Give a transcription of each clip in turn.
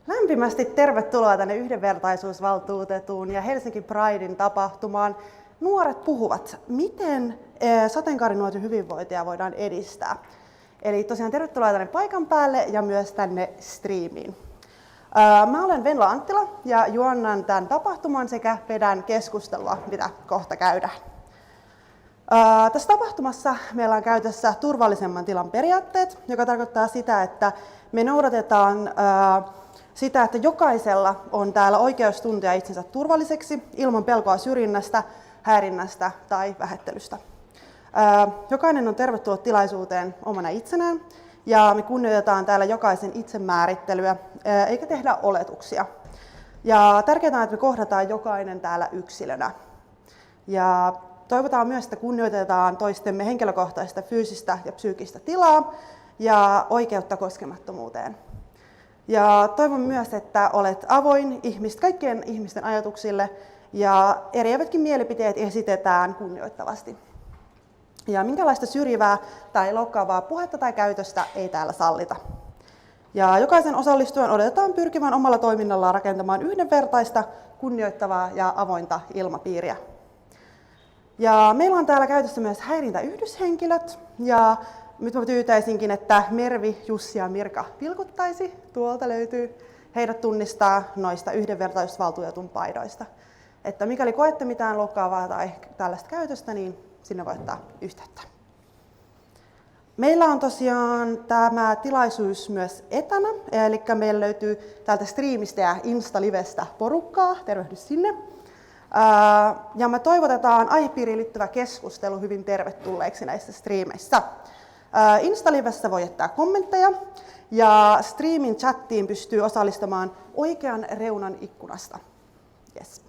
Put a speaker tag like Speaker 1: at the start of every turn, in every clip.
Speaker 1: Lämpimästi tervetuloa tänne yhdenvertaisuusvaltuutetun ja Helsinki Pridein tapahtumaan. Nuoret puhuvat, miten sateenkaarinuorten hyvinvointia voidaan edistää. Eli tosiaan tervetuloa tänne paikan päälle ja myös tänne striimiin. Mä olen Venla Anttila ja juonnan tämän tapahtuman sekä vedän keskustelua, mitä kohta käydään. Tässä tapahtumassa meillä on käytössä turvallisemman tilan periaatteet, joka tarkoittaa sitä, että me noudatetaan sitä, että jokaisella on täällä oikeus tuntea itsensä turvalliseksi ilman pelkoa syrjinnästä, häirinnästä tai vähättelystä. Jokainen on tervetullut tilaisuuteen omana itsenään ja me kunnioitetaan täällä jokaisen itsemäärittelyä eikä tehdä oletuksia. Ja tärkeää on, että me kohdataan jokainen täällä yksilönä. Ja toivotaan myös, että kunnioitetaan toistemme henkilökohtaista fyysistä ja psyykkistä tilaa ja oikeutta koskemattomuuteen. Ja toivon myös, että olet avoin kaikkien ihmisten ajatuksille ja eriävätkin mielipiteet esitetään kunnioittavasti. Ja minkälaista syrjivää tai loukkaavaa puhetta tai käytöstä ei täällä sallita. Ja jokaisen osallistujan odotetaan pyrkivän omalla toiminnallaan rakentamaan yhdenvertaista, kunnioittavaa ja avointa ilmapiiriä. Ja meillä on täällä käytössä myös häirintäyhdyshenkilöt. Ja nyt mä pyytäisinkin, että Mervi, Jussi ja Mirka vilkuttaisi. Tuolta löytyy. Heidät tunnistaa noista yhdenvertaisuusvaltuutetun paidoista. Että mikäli koette mitään loukkaavaa tai tällaista käytöstä, niin sinne voi ottaa yhteyttä. Meillä on tosiaan tämä tilaisuus myös etänä. Eli meillä löytyy täältä striimistä ja Insta-livestä porukkaa. Tervehdys sinne. Ja me toivotetaan aihepiiriin liittyvä keskustelu hyvin tervetulleeksi näissä striimeissä. Insta-livessä voi jättää kommentteja ja striimin chattiin pystyy osallistumaan oikean reunan ikkunasta. Yes.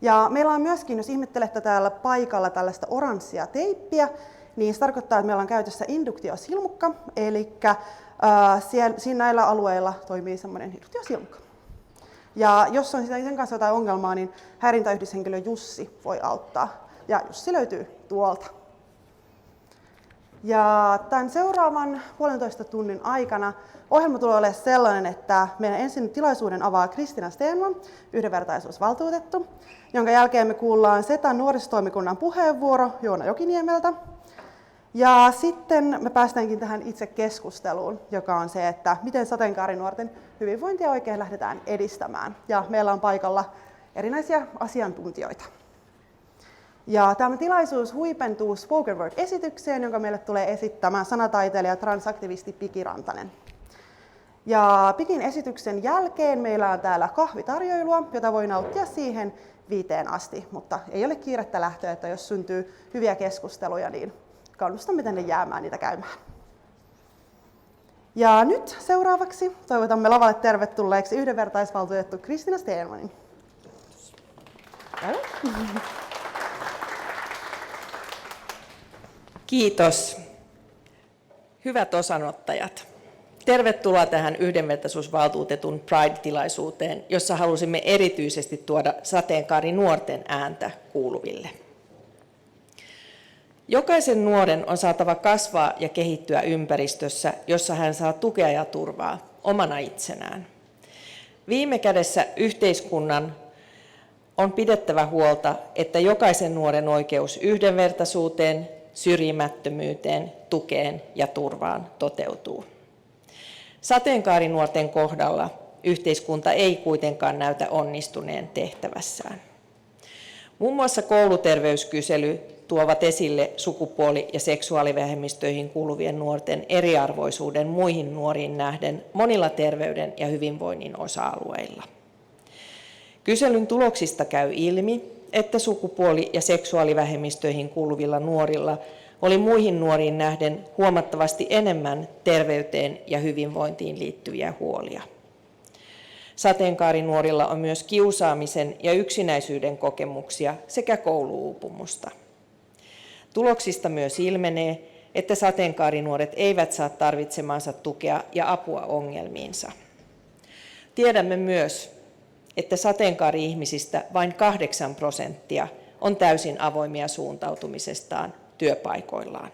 Speaker 1: Ja meillä on myöskin, jos ihmettelette täällä paikalla tällaista oranssia teippiä, niin se tarkoittaa, että meillä on käytössä induktiosilmukka, eli siinä näillä alueilla toimii semmoinen induktiosilmukka. Ja jos on sen kanssa jotain ongelmaa, niin häirintäyhdyshenkilö Jussi voi auttaa. Ja Jussi löytyy tuolta. Ja tämän seuraavan 1,5 tunnin aikana ohjelma tulee olemaan sellainen, että meidän ensin tilaisuuden avaa Kristina Stenman, yhdenvertaisuusvaltuutettu, jonka jälkeen me kuullaan SETAn nuorisotoimikunnan puheenvuoro Joona Jokiniemeltä. Ja sitten me päästäänkin tähän itse keskusteluun, joka on se, että miten sateenkaarinuorten hyvinvointia oikein lähdetään edistämään. Ja meillä on paikalla erinäisiä asiantuntijoita. Ja tämä tilaisuus huipentuu Spoken Word-esitykseen, jonka meille tulee esittämään sanataiteilija transaktivisti Piki Rantanen. Ja Pikin esityksen jälkeen meillä on täällä kahvitarjoilua, jota voi nauttia siihen 5 asti, mutta ei ole kiirettä lähtöä, että jos syntyy hyviä keskusteluja, niin kannustamme tänne jäämään niitä käymään. Ja nyt seuraavaksi toivotamme lavalle tervetulleeksi yhdenvertaisvaltuutettu Kristina Stenmanin.
Speaker 2: Kiitos. Hyvät osanottajat. Tervetuloa tähän yhdenvertaisuusvaltuutetun Pride-tilaisuuteen, jossa halusimme erityisesti tuoda sateenkaarinuorten ääntä kuuluville. Jokaisen nuoren on saatava kasvaa ja kehittyä ympäristössä, jossa hän saa tukea ja turvaa omana itsenään. Viime kädessä yhteiskunnan on pidettävä huolta, että jokaisen nuoren oikeus yhdenvertaisuuteen, syrjimättömyyteen, tukeen ja turvaan toteutuu. Sateenkaarinuorten kohdalla yhteiskunta ei kuitenkaan näytä onnistuneen tehtävässään. Muun muassa kouluterveyskysely tuovat esille sukupuoli- ja seksuaalivähemmistöihin kuuluvien nuorten eriarvoisuuden muihin nuoriin nähden monilla terveyden ja hyvinvoinnin osa-alueilla. Kyselyn tuloksista käy ilmi, että sukupuoli- ja seksuaalivähemmistöihin kuuluvilla nuorilla oli muihin nuoriin nähden huomattavasti enemmän terveyteen ja hyvinvointiin liittyviä huolia. Sateenkaarinuorilla on myös kiusaamisen ja yksinäisyyden kokemuksia sekä kouluuupumusta. Tuloksista myös ilmenee, että sateenkaarinuoret eivät saa tarvitsemaansa tukea ja apua ongelmiinsa. Tiedämme myös, että sateenkaari-ihmisistä vain 8% on täysin avoimia suuntautumisestaan työpaikoillaan.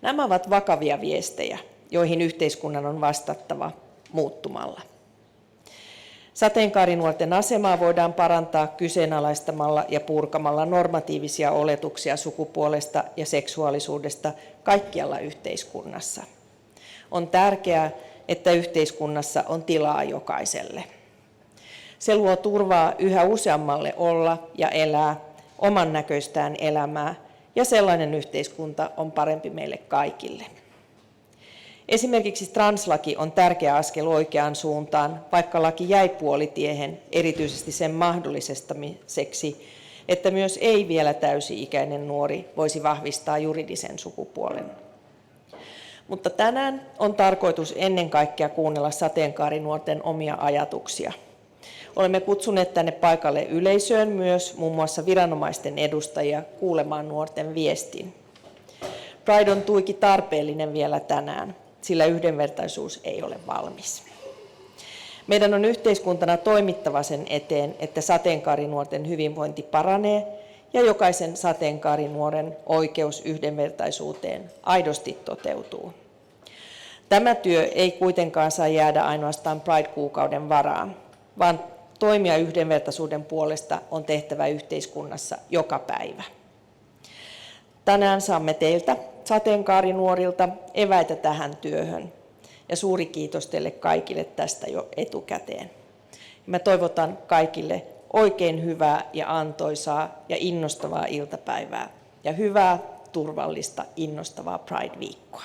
Speaker 2: Nämä ovat vakavia viestejä, joihin yhteiskunnan on vastattava muuttumalla. Sateenkaarinuorten asemaa voidaan parantaa kyseenalaistamalla ja purkamalla normatiivisia oletuksia sukupuolesta ja seksuaalisuudesta kaikkialla yhteiskunnassa. On tärkeää, että yhteiskunnassa on tilaa jokaiselle. Se luo turvaa yhä useammalle olla ja elää oman näköistään elämää, ja sellainen yhteiskunta on parempi meille kaikille. Esimerkiksi translaki on tärkeä askel oikeaan suuntaan, vaikka laki jäi puolitiehen erityisesti sen mahdollistamiseksi, että myös ei vielä täysi-ikäinen nuori voisi vahvistaa juridisen sukupuolen. Mutta tänään on tarkoitus ennen kaikkea kuunnella sateenkaarinuorten omia ajatuksia. Olemme kutsuneet tänne paikalle yleisöön myös muun muassa viranomaisten edustajia kuulemaan nuorten viestin. Pride on tuiki tarpeellinen vielä tänään, sillä yhdenvertaisuus ei ole valmis. Meidän on yhteiskuntana toimittava sen eteen, että sateenkaarinuorten hyvinvointi paranee ja jokaisen sateenkaarinuoren oikeus yhdenvertaisuuteen aidosti toteutuu. Tämä työ ei kuitenkaan saa jäädä ainoastaan Pride-kuukauden varaan, vaan toimia yhdenvertaisuuden puolesta on tehtävä yhteiskunnassa joka päivä. Tänään saamme teiltä, sateenkaarinuorilta, eväitä tähän työhön. Ja suuri kiitos teille kaikille tästä jo etukäteen. Mä toivotan kaikille oikein hyvää ja antoisaa ja innostavaa iltapäivää. Ja hyvää, turvallista, innostavaa Pride-viikkoa.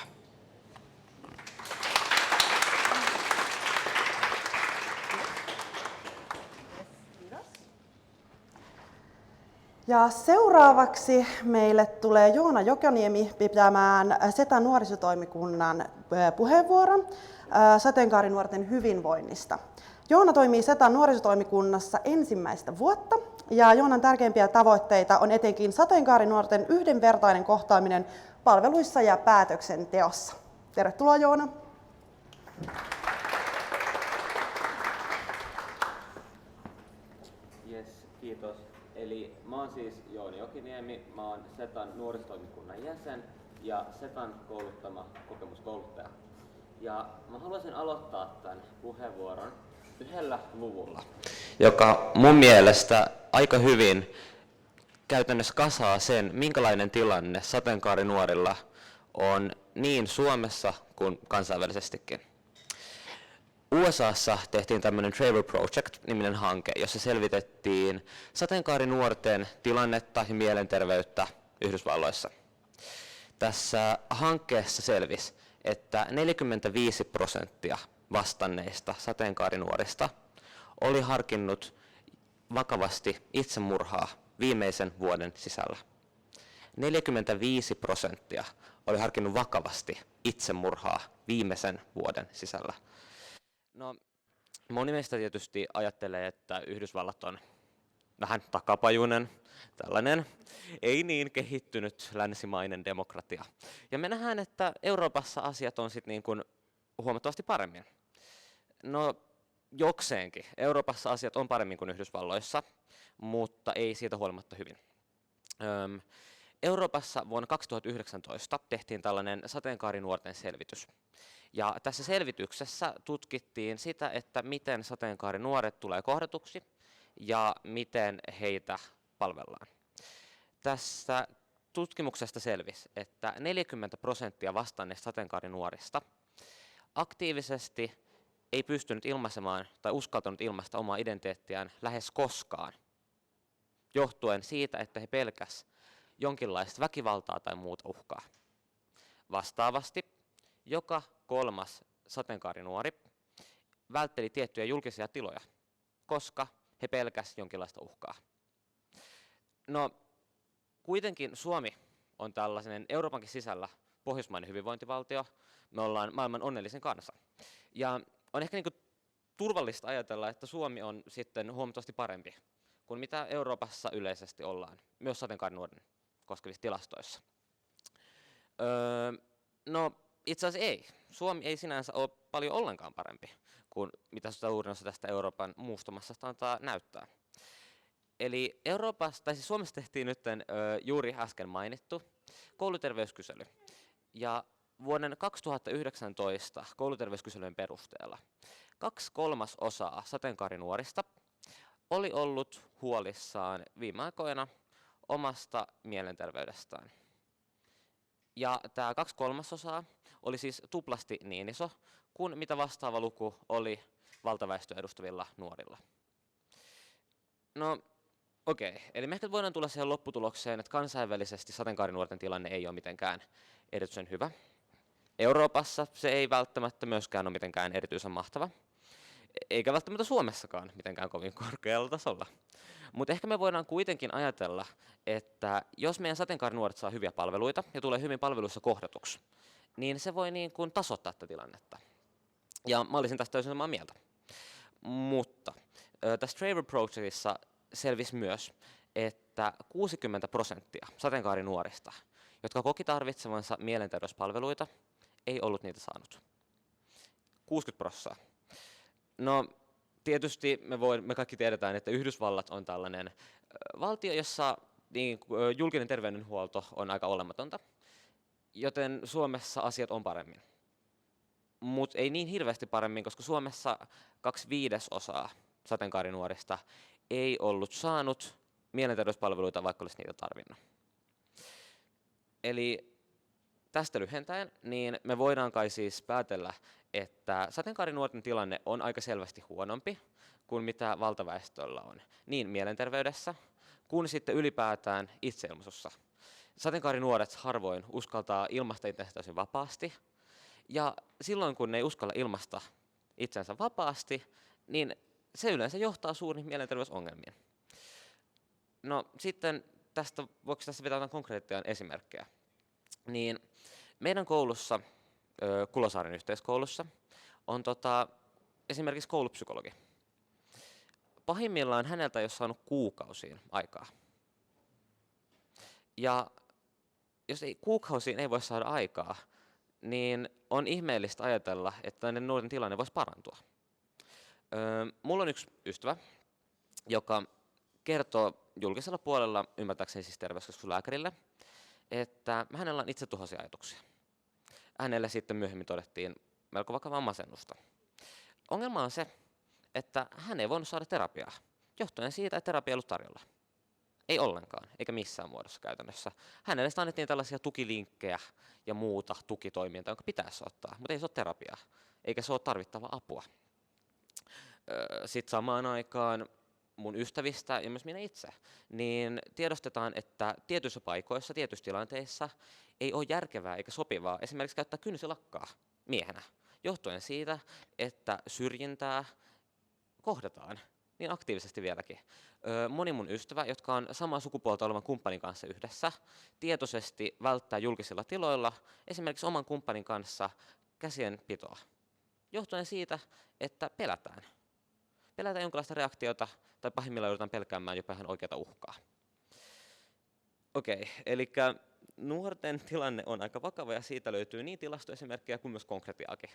Speaker 1: Ja seuraavaksi meille tulee Joona Jokoniemi pitämään SETAn nuorisotoimikunnan puheenvuoron sateenkaarinuorten hyvinvoinnista. Joona toimii SETAn nuorisotoimikunnassa ensimmäistä vuotta ja Joonan tärkeimpiä tavoitteita on etenkin sateenkaarinuorten yhdenvertainen kohtaaminen palveluissa ja päätöksenteossa. Tervetuloa Joona.
Speaker 3: Yes, kiitos. Eli mä oon siis Joona Jokiniemi, mä oon SETAn nuorisotoimikunnan jäsen ja SETAn kouluttama kokemuskouluttaja. Ja mä haluaisin aloittaa tämän puheenvuoron yhdellä luvulla, joka mun mielestä aika hyvin käytännössä kasaa sen, minkälainen tilanne sateenkaarinuorilla on niin Suomessa kuin kansainvälisestikin. USAssa tehtiin tämmöinen Trevor Project-niminen hanke, jossa selvitettiin sateenkaarinuorten tilannetta ja mielenterveyttä Yhdysvalloissa. Tässä hankkeessa selvisi, että 45% vastanneista sateenkaarinuorista oli harkinnut vakavasti itsemurhaa viimeisen vuoden sisällä. 45% oli harkinnut vakavasti itsemurhaa viimeisen vuoden sisällä. No, moni meistä tietysti ajattelee, että Yhdysvallat on vähän takapajuinen, tällainen ei niin kehittynyt länsimainen demokratia. Ja me nähdään, että Euroopassa asiat on sitten niin kuin huomattavasti paremmin. No, jokseenkin. Euroopassa asiat on paremmin kuin Yhdysvalloissa, mutta ei siitä huolimatta hyvin. Euroopassa vuonna 2019 tehtiin tällainen sateenkaarinuorten selvitys. Ja tässä selvityksessä tutkittiin sitä, että miten sateenkaarinuoret tulee kohdatuksi ja miten heitä palvellaan. Tässä tutkimuksesta selvisi, että 40% vastanneista sateenkaarinuorista aktiivisesti ei pystynyt ilmaisemaan tai uskaltanut ilmaista omaa identiteettiään lähes koskaan, johtuen siitä, että he pelkäsivät jonkinlaista väkivaltaa tai muuta uhkaa. Vastaavasti joka kolmas sateenkaarinuori vältteli tiettyjä julkisia tiloja, koska he pelkäsivät jonkinlaista uhkaa. No, kuitenkin Suomi on tällainen Euroopankin sisällä pohjoismainen hyvinvointivaltio. Me ollaan maailman onnellisin kansa. Ja on ehkä turvallista ajatella, että Suomi on sitten huomattavasti parempi kuin mitä Euroopassa yleisesti ollaan, myös sateenkaarinuoren koskevissa tilastoissa. No, itse asiassa ei. Suomi ei sinänsä ole paljon ollenkaan parempi kuin mitä suurin osa tästä Euroopan muusta massasta antaa näyttää. Eli siis Suomessa tehtiin nyt juuri äsken mainittu kouluterveyskysely. Ja vuoden 2019 kouluterveyskyselyjen perusteella 2/3 sateenkaarinuorista oli ollut huolissaan viime aikoina omasta mielenterveydestään. Ja tämä 2/3 oli siis tuplasti niin iso kuin mitä vastaava luku oli valtaväestöä edustavilla nuorilla. No okei, eli me ehkä voidaan tulla siihen lopputulokseen, että kansainvälisesti sateenkaarinuorten tilanne ei ole mitenkään erityisen hyvä. Euroopassa se ei välttämättä myöskään ole mitenkään erityisen mahtava, eikä välttämättä Suomessakaan mitenkään kovin korkealla tasolla. Mutta ehkä me voidaan kuitenkin ajatella, että jos meidän sateenkaarinuoret saa hyviä palveluita ja tulee hyvin palveluissa kohdatuksi, niin se voi niin kuin tasoittaa tätä tilannetta. Ja mä olisin tästä täysin samaa mieltä. Mutta tässä Traver Projectissa selvisi myös, että 60% sateenkaarinuorista, jotka koki tarvitsevansa mielenterveyspalveluita, ei ollut niitä saanut. 60%. No tietysti me kaikki tiedetään, että Yhdysvallat on tällainen valtio, jossa niin, julkinen terveydenhuolto on aika olematonta, joten Suomessa asiat on paremmin. Mutta ei niin hirveästi paremmin, koska Suomessa 2/5 sateenkaarinuorista ei ollut saanut mielenterveyspalveluita, vaikka olisi niitä tarvinnut. Eli tästä lyhentäen, niin me voidaan kai siis päätellä, että sateenkaarinuorten tilanne on aika selvästi huonompi kuin mitä valtaväestöllä on, niin mielenterveydessä kuin sitten ylipäätään itseilmaisussa. Sateenkaarinuoret harvoin uskaltaa ilmaista itsensä täysin vapaasti, ja silloin kun ne ei uskalla ilmaista itsensä vapaasti, niin se yleensä johtaa suuriin mielenterveysongelmiin. No sitten voiko tässä vetää konkreettisia esimerkkejä? Niin meidän koulussa, Kulosaaren yhteiskoulussa, on esimerkiksi koulupsykologi. Pahimmillaan häneltä ei ole saanut kuukausiin aikaa. Ja jos kuukausiin ei voi saada aikaa, niin on ihmeellistä ajatella, että näiden nuorten tilanne voisi parantua. Mulla on yksi ystävä, joka kertoo julkisella puolella, ymmärtääkseni siis terveyskeskuslääkärille, että hänellä on itsetuhoisia ajatuksia. Hänelle sitten myöhemmin todettiin melko vakavaa masennusta. Ongelma on se, että hän ei voinut saada terapiaa, johtuen siitä, että terapia ei ollut tarjolla. Ei ollenkaan, eikä missään muodossa käytännössä. Hänelle annettiin tällaisia tukilinkkejä ja muuta tukitoimintaa, jonka pitäisi ottaa, mutta ei se ole terapiaa, eikä se ole tarvittavaa apua. Sitten samaan aikaan mun ystävistä ja myös minä itse, niin tiedostetaan, että tietyissä paikoissa, tietyissä tilanteissa ei ole järkevää eikä sopivaa esimerkiksi käyttää kynsilakkaa miehenä, johtuen siitä, että syrjintää kohdataan niin aktiivisesti vieläkin. Moni mun ystävä, jotka on samaa sukupuolta olevan kumppanin kanssa yhdessä, tietoisesti välttää julkisilla tiloilla esimerkiksi oman kumppanin kanssa käsien pitoa, johtuen siitä, että pelätään. Pelätään jonkinlaista reaktiota tai pahimmillaan joudutaan pelkäämään jopa ihan oikeata uhkaa. Okei, eli nuorten tilanne on aika vakava ja siitä löytyy niin tilastoesimerkkejä kuin myös konkretiaakin.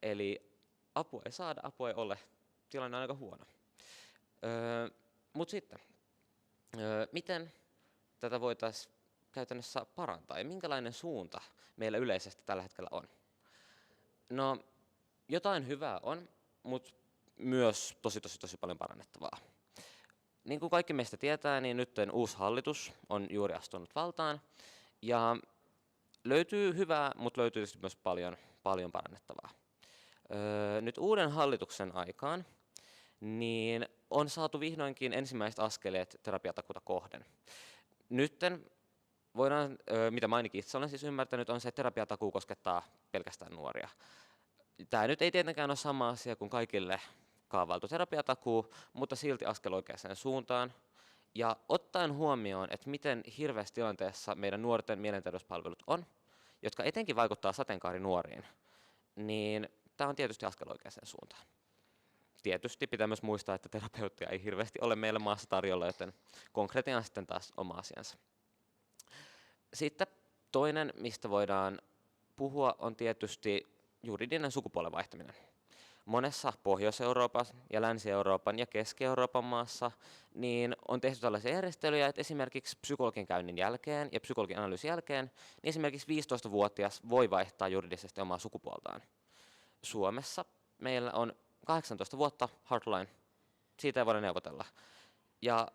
Speaker 3: Eli apua ei saada, apua ei ole, tilanne on aika huono. Mutta sitten, miten tätä voitaisiin käytännössä parantaa ja minkälainen suunta meillä yleisesti tällä hetkellä on? No, jotain hyvää on, mutta myös tosi paljon parannettavaa. Niin kuin kaikki meistä tietää, niin nyt uusi hallitus on juuri astunut valtaan ja löytyy hyvää, mutta löytyy tietysti myös paljon parannettavaa. Nyt uuden hallituksen aikaan niin on saatu vihdoinkin ensimmäiset askeleet terapiatakuuta kohden. Nytten voidaan, mitä mä ainakin itse olen siis ymmärtänyt, on se, että terapiatakuu koskettaa pelkästään nuoria. Tämä nyt ei tietenkään ole sama asia kuin kaikille kaavailtu terapiatakuu, mutta silti askel oikeaan suuntaan. Ja ottaen huomioon, että miten hirveässä tilanteessa meidän nuorten mielenterveyspalvelut on, jotka etenkin vaikuttaa sateenkaarinuoriin, niin tämä on tietysti askel oikeaan suuntaan. Tietysti pitää myös muistaa, että terapeuttia ei hirveästi ole meillä maassa tarjolla, joten konkretia on sitten taas oma asiansa. Sitten toinen, mistä voidaan puhua, on tietysti juridinen sukupuolen vaihtaminen. monessa Pohjois-Euroopan ja Länsi-Euroopan ja Keski-Euroopan maassa niin on tehty tällaisia järjestelyjä, että esimerkiksi psykologin käynnin jälkeen ja psykologin analyysin jälkeen niin esimerkiksi 15-vuotias voi vaihtaa juridisesti omaa sukupuoltaan. Suomessa meillä on 18 vuotta hardline, siitä ei voida neuvotella. Ja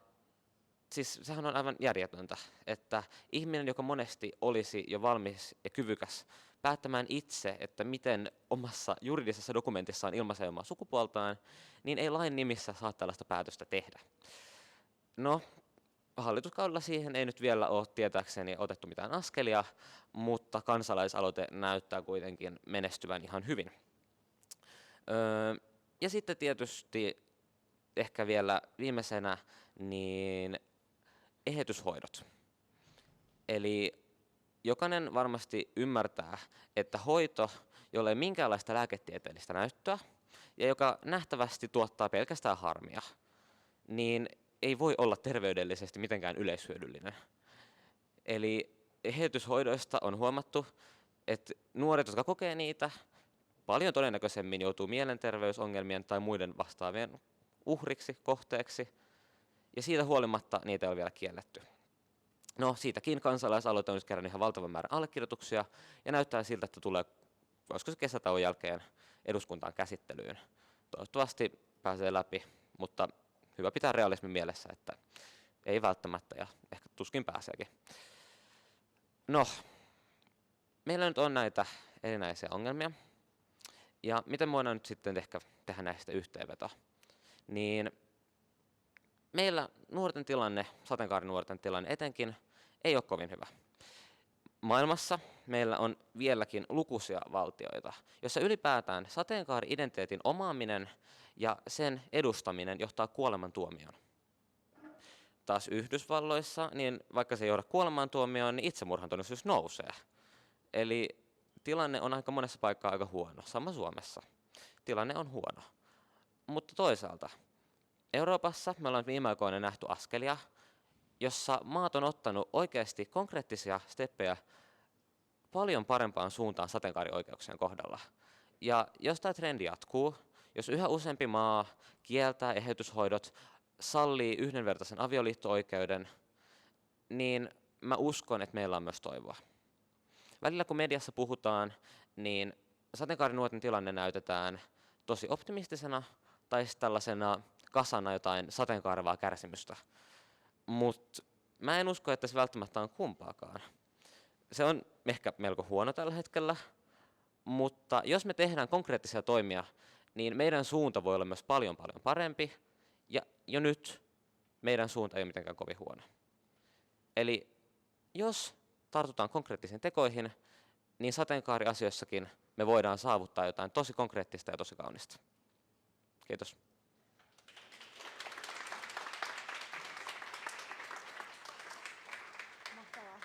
Speaker 3: siis sehän on aivan järjetöntä, että ihminen, joka monesti olisi jo valmis ja kyvykäs päättämään itse, että miten omassa juridisessa dokumentissaan ilmaisee omaa sukupuoltaan, niin ei lain nimissä saa tällaista päätöstä tehdä. No, hallituskaudella siihen ei nyt vielä ole tietääkseni otettu mitään askelia, mutta kansalaisaloite näyttää kuitenkin menestyvän ihan hyvin. Ja sitten tietysti ehkä vielä viimeisenä niin eheytyshoidot. Eli jokainen varmasti ymmärtää, että hoito, jolla ei minkäänlaista lääketieteellistä näyttöä ja joka nähtävästi tuottaa pelkästään harmia, niin ei voi olla terveydellisesti mitenkään yleishyödyllinen. Eli eheytyshoidoista on huomattu, että nuoret, jotka kokee niitä, paljon todennäköisemmin joutuu mielenterveysongelmien tai muiden vastaavien uhriksi, kohteeksi, ja siitä huolimatta niitä ei ole vielä kielletty. No, siitäkin kansalaisaloite on nyt kerran ihan valtavan määrän allekirjoituksia, ja näyttää siltä, että tulee, voisiko se kesätauon jälkeen, eduskuntaan käsittelyyn. Toivottavasti pääsee läpi, mutta hyvä pitää realismin mielessä, että ei välttämättä, ja ehkä tuskin pääseekin. No, meillä nyt on näitä erinäisiä ongelmia, ja miten voidaan nyt sitten ehkä tehdä näistä yhteenveto? Niin meillä nuorten tilanne, sateenkaarinuorten tilanne etenkin, ei ole kovin hyvä. Maailmassa meillä on vieläkin lukuisia valtioita, joissa ylipäätään sateenkaari-identiteetin omaaminen ja sen edustaminen johtaa kuolemantuomioon. Taas Yhdysvalloissa, niin vaikka se ei johda kuolemantuomioon, niin itsemurhantodennäköisyys nousee. Eli tilanne on aika monessa paikkaa aika huono, sama Suomessa. Tilanne on huono. Mutta toisaalta Euroopassa me ollaan viime aikoina nähty askelia, jossa maat on ottanut oikeasti konkreettisia steppejä paljon parempaan suuntaan sateenkaarioikeuksien kohdalla. Ja jos tämä trendi jatkuu, jos yhä useampi maa kieltää eheytyshoidot, sallii yhdenvertaisen avioliitto-oikeuden, niin mä uskon, että meillä on myös toivoa. Välillä kun mediassa puhutaan, niin sateenkaarinuorten tilanne näytetään tosi optimistisena tai tällaisena kasana jotain sateenkaarevaa kärsimystä. Mutta mä en usko, että se välttämättä on kumpaakaan. Se on ehkä melko huono tällä hetkellä, mutta jos me tehdään konkreettisia toimia, niin meidän suunta voi olla myös paljon parempi, ja jo nyt meidän suunta ei ole mitenkään kovin huono. Eli jos tartutaan konkreettisiin tekoihin, niin sateenkaariasioissakin me voidaan saavuttaa jotain tosi konkreettista ja tosi kaunista. Kiitos.
Speaker 1: Mahtavaa.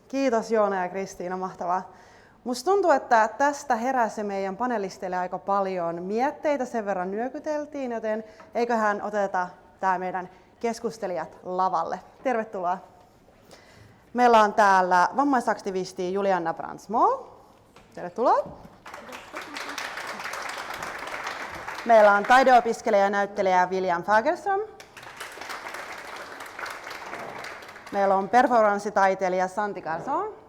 Speaker 1: Kiitos Joona ja Kristiina, mahtavaa. Musta tuntuu, että tästä heräsi meidän panelisteille aika paljon mietteitä, sen verran nyökyteltiin, joten eiköhän oteta tämä meidän keskustelijat lavalle. Tervetuloa. Meillä on täällä vammaisaktivisti Julianna Brandsmall. Tervetuloa. Meillä on taideopiskelija ja näyttelijä William Fagerström. Meillä on performanssitaiteilija Santi Garson.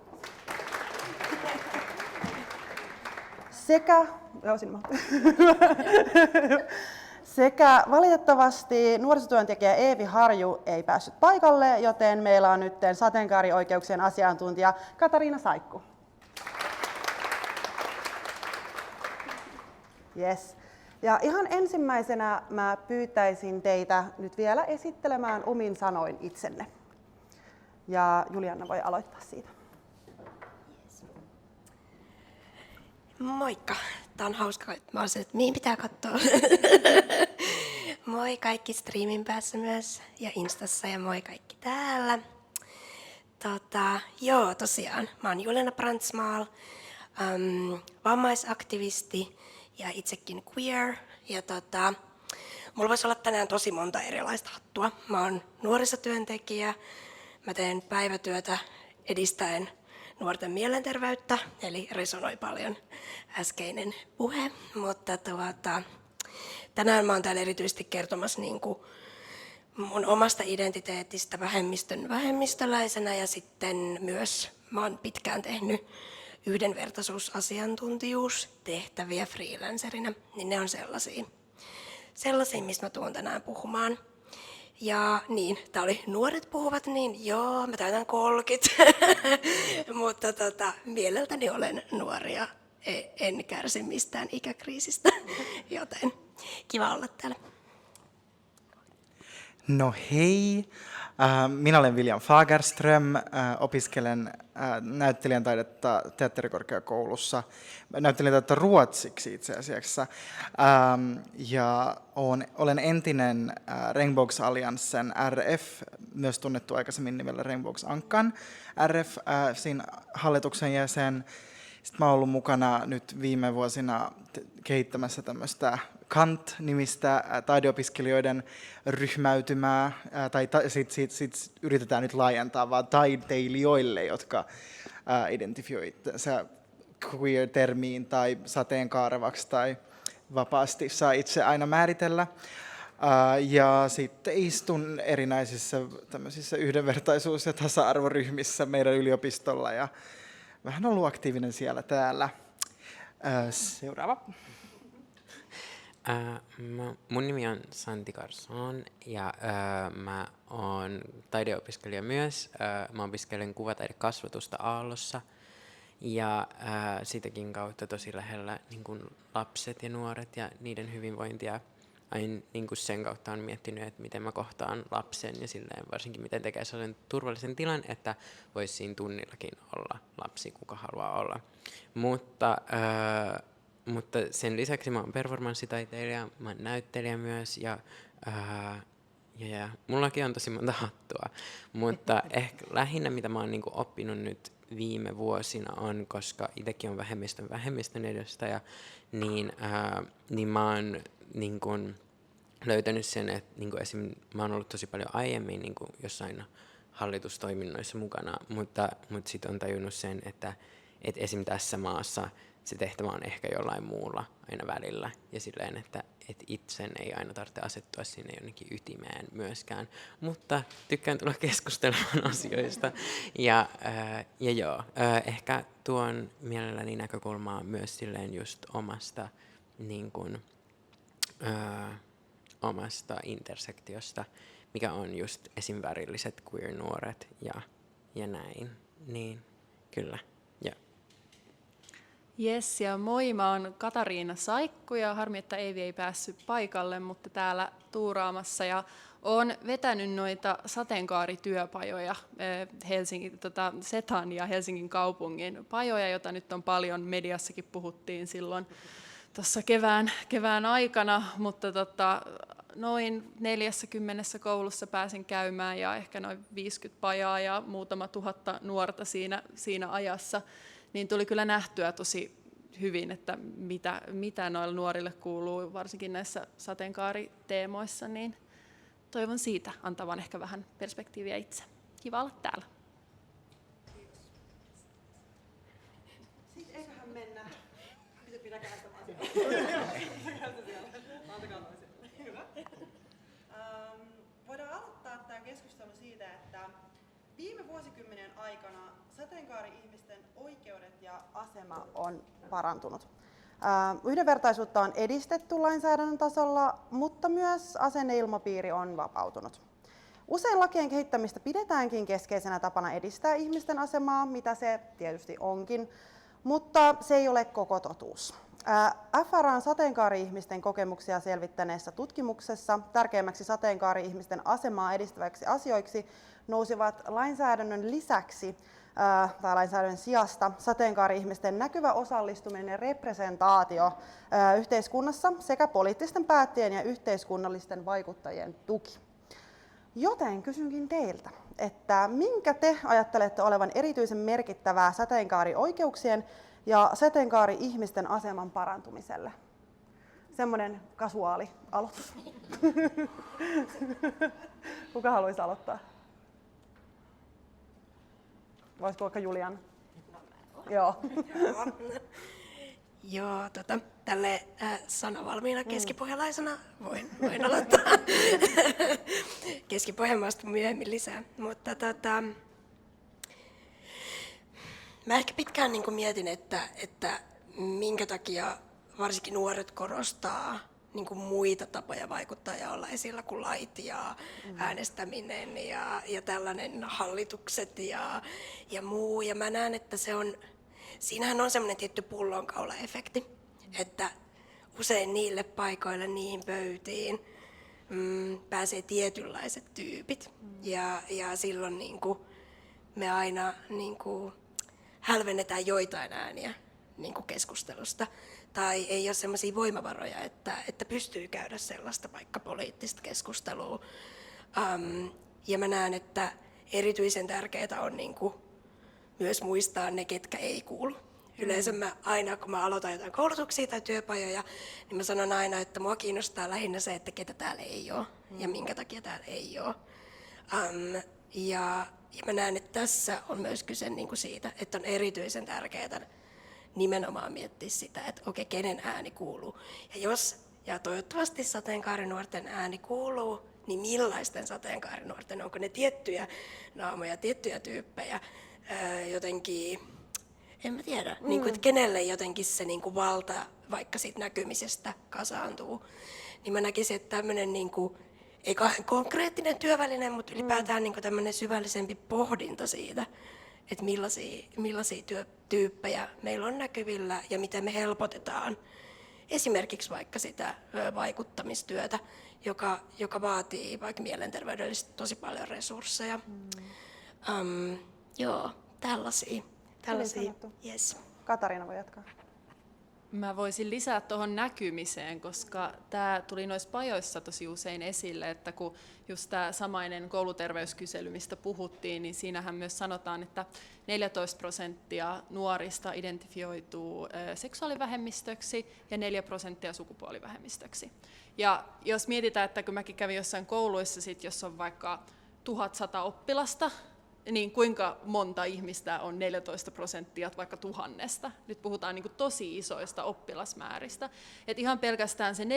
Speaker 1: Sekä valitettavasti nuorisotyöntekijä Eevi Harju ei päässyt paikalle, joten meillä on nyt sateenkaarioikeuksien asiantuntija Katariina Saikku. Yes. Ja ihan ensimmäisenä mä pyytäisin teitä nyt vielä esittelemään omin sanoin itsenne. Ja Julianna voi aloittaa siitä.
Speaker 4: Moikka! Tää on hauska, että mä olisin, että mihin pitää katsoa. Moi kaikki striimin päässä myös ja Instassa ja moi kaikki täällä. Tosiaan, mä oon Julianna Brandsmall, vammaisaktivisti ja itsekin queer. Ja mulla voisi olla tänään tosi monta erilaista hattua. Mä oon nuorisotyöntekijä, mä teen päivätyötä edistäen nuorten mielenterveyttä, eli resonoi paljon äskeinen puhe, mutta tänään mä oon täällä erityisesti kertomassa niin kuin mun omasta identiteetistä vähemmistöläisenä ja sitten myös mä oon pitkään tehnyt yhdenvertaisuusasiantuntijuustehtäviä freelancerina, niin ne on sellaisia, mistä mä tuun tänään puhumaan. Ja niin, tää oli nuoret puhuvat, niin joo, mä täytän 30, mutta mieleltäni olen nuoria, en kärsi mistään ikäkriisistä, joten kiva olla täällä.
Speaker 5: No hei, minä olen William Fagerström, opiskelen näyttelijän taidetta teatterikorkeakoulussa. Näyttelijän taidetta ruotsiksi itse asiassa. Ja olen entinen Regnbågs Alliansen RF, myös tunnettu aikaisemmin nimellä Regnbågs Ankan RF, siinä hallituksen jäsen. Sitten mä oon ollut mukana nyt viime vuosina kehittämässä tämmöistä KANT-nimistä taideopiskelijoiden ryhmäytymää, tai sit yritetään nyt laajentaa vaan taiteilijoille, jotka identifioi itsensä queer-termiin tai sateenkaarevaksi tai vapaasti saa itse aina määritellä. Ja sitten istun erinäisissä tämmöisissä yhdenvertaisuus- ja tasa-arvoryhmissä meidän yliopistolla ja vähän ollut aktiivinen siellä täällä. Seuraava.
Speaker 6: Mun nimi on Santi Carson ja mä oon taideopiskelija myös. Mä opiskelen kuvataidekasvatusta Aallossa ja sitäkin kautta tosi lähellä niin kun lapset ja nuoret ja niiden hyvinvointia. Aina niin kun sen kautta on miettinyt, että miten mä kohtaan lapsen ja silleen varsinkin miten tekee sellaisen turvallisen tilan, että voisi siinä tunnillakin olla lapsi, kuka haluaa olla. Mutta sen lisäksi mä oon performanssitaiteilija, mä oon näyttelijä myös ja mullakin on tosi monta hattua. Mutta ehkä lähinnä mitä mä oon niinku oppinut nyt viime vuosina on, koska itsekin on vähemmistön edustaja, niin mä oon niinku löytänyt sen, että niinku esim. Mä oon ollut tosi paljon aiemmin niinku jossain hallitustoiminnoissa mukana, mutta sit on tajunnut sen, että esim. Tässä maassa se tehtävä on ehkä jollain muulla aina välillä ja silleen, että itsen ei aina tarvitse asettua sinne jonnekin ytimeen myöskään, mutta tykkään tulla keskustelemaan asioista ja ehkä tuon mielelläni näkökulmaa myös silleen just omasta niin kuin, omasta intersektiosta, mikä on just esim. Värilliset queer-nuoret ja näin, niin kyllä.
Speaker 7: Jes, ja moi, mä oon Katariina Saikku ja harmi, että Eivi ei päässyt paikalle, mutta täällä tuuraamassa ja oon vetänyt noita sateenkaarityöpajoja, Setan ja Helsingin kaupungin pajoja, joita nyt on paljon mediassakin puhuttiin silloin tuossa kevään aikana, mutta noin 40 koulussa pääsin käymään ja ehkä noin 50 pajaa ja muutama 1000 nuorta siinä ajassa. Niin tuli kyllä nähtyä tosi hyvin, että mitä noille nuorille kuuluu, varsinkin näissä sateenkaariteemoissa, niin toivon siitä antavan ehkä vähän perspektiiviä itse. Kiva olla täällä.
Speaker 1: Sitten eiköhän mennä. Pitäkää sitä voidaan aloittaa tämä keskustelu siitä, että viime vuosikymmenen aikana sateenkaari-ihmisten oikeudet ja asema on parantunut. Yhdenvertaisuutta on edistetty lainsäädännön tasolla, mutta myös asenneilmapiiri on vapautunut. Usein lakien kehittämistä pidetäänkin keskeisenä tapana edistää ihmisten asemaa, mitä se tietysti onkin, mutta se ei ole koko totuus. FRA:n sateenkaari-ihmisten kokemuksia selvittäneessä tutkimuksessa tärkeimmäksi sateenkaari-ihmisten asemaa edistäväksi asioiksi nousivat lainsäädännön lisäksi tai lainsäädännön sijasta sateenkaari-ihmisten näkyvä osallistuminen ja representaatio yhteiskunnassa sekä poliittisten päättäjien ja yhteiskunnallisten vaikuttajien tuki. Joten kysynkin teiltä, että minkä te ajattelette olevan erityisen merkittävää sateenkaarioikeuksien ja sateenkaari-ihmisten aseman parantumiselle? Semmoinen kasuaali aloitus. Kuka haluaisi aloittaa? Voisiko vaikka Julian? Joo.
Speaker 4: Joo, tälle sanavalmiina keskipohjalaisena voin aloittaa. Keskipohjanmaasta myöhemmin lisää. Mutta mä ehkä pitkään niin kuin mietin, että minkä takia varsinkin nuoret korostaa niin kuin muita tapoja vaikuttaa ja olla esillä kuin lait ja äänestäminen ja tällainen hallitukset ja muu. Ja mä näen, että siinähän on semmoinen tietty pullonkaula-efekti, että usein niille paikoille, niihin pöytiin pääsee tietynlaiset tyypit. Ja silloin niin kuin me aina niin kuin hälvennetään joitain ääniä niin kuin keskustelusta. Tai ei ole sellaisia voimavaroja, että pystyy käydä sellaista vaikka poliittista keskustelua. Ja mä näen, että erityisen tärkeää on niin kuin myös muistaa ne, ketkä ei kuulu. Yleensä mä aina, kun mä aloitan jotain koulutuksia tai työpajoja, niin mä sanon aina, että mua kiinnostaa lähinnä se, että ketä täällä ei ole ja minkä takia täällä ei ole. Ja mä näen, että tässä on myös kyse niin kuin siitä, että on erityisen tärkeää nimenomaan miettiä sitä, että okei, kenen ääni kuuluu. Ja toivottavasti sateenkaarinuorten ääni kuuluu, niin millaisten sateenkaarinuorten? Onko ne tiettyjä naamoja, tiettyjä tyyppejä, jotenkin, en mä tiedä, niin kuin, että kenelle jotenkin se niin kuin valta vaikka siitä näkymisestä kasaantuu. Niin mä näkisin, että tämmöinen niin kuin, ei kauhean konkreettinen työväline, mutta ylipäätään niin kuin tämmöinen syvällisempi pohdinta siitä, että millaisia tyyppejä meillä on näkyvillä ja miten me helpotetaan esimerkiksi vaikka sitä vaikuttamistyötä, joka vaatii vaikka mielenterveydellisesti tosi paljon resursseja. Joo, tällaisia. Yes.
Speaker 1: Katariina voi jatkaa.
Speaker 7: Mä voisin lisää tuohon näkymiseen, koska tämä tuli noissa pajoissa tosi usein esille, että kun just tämä samainen kouluterveyskysely, mistä puhuttiin, niin siinähän myös sanotaan, että 14% nuorista identifioituu seksuaalivähemmistöksi ja 4% sukupuolivähemmistöksi. Ja jos mietitään, että kun mäkin kävin jossain kouluissa, sit, jos on vaikka 1100 oppilasta, niin kuinka monta ihmistä on 14% vaikka 1000? Nyt puhutaan niin kuin tosi isoista oppilasmääristä. Et ihan pelkästään se 4%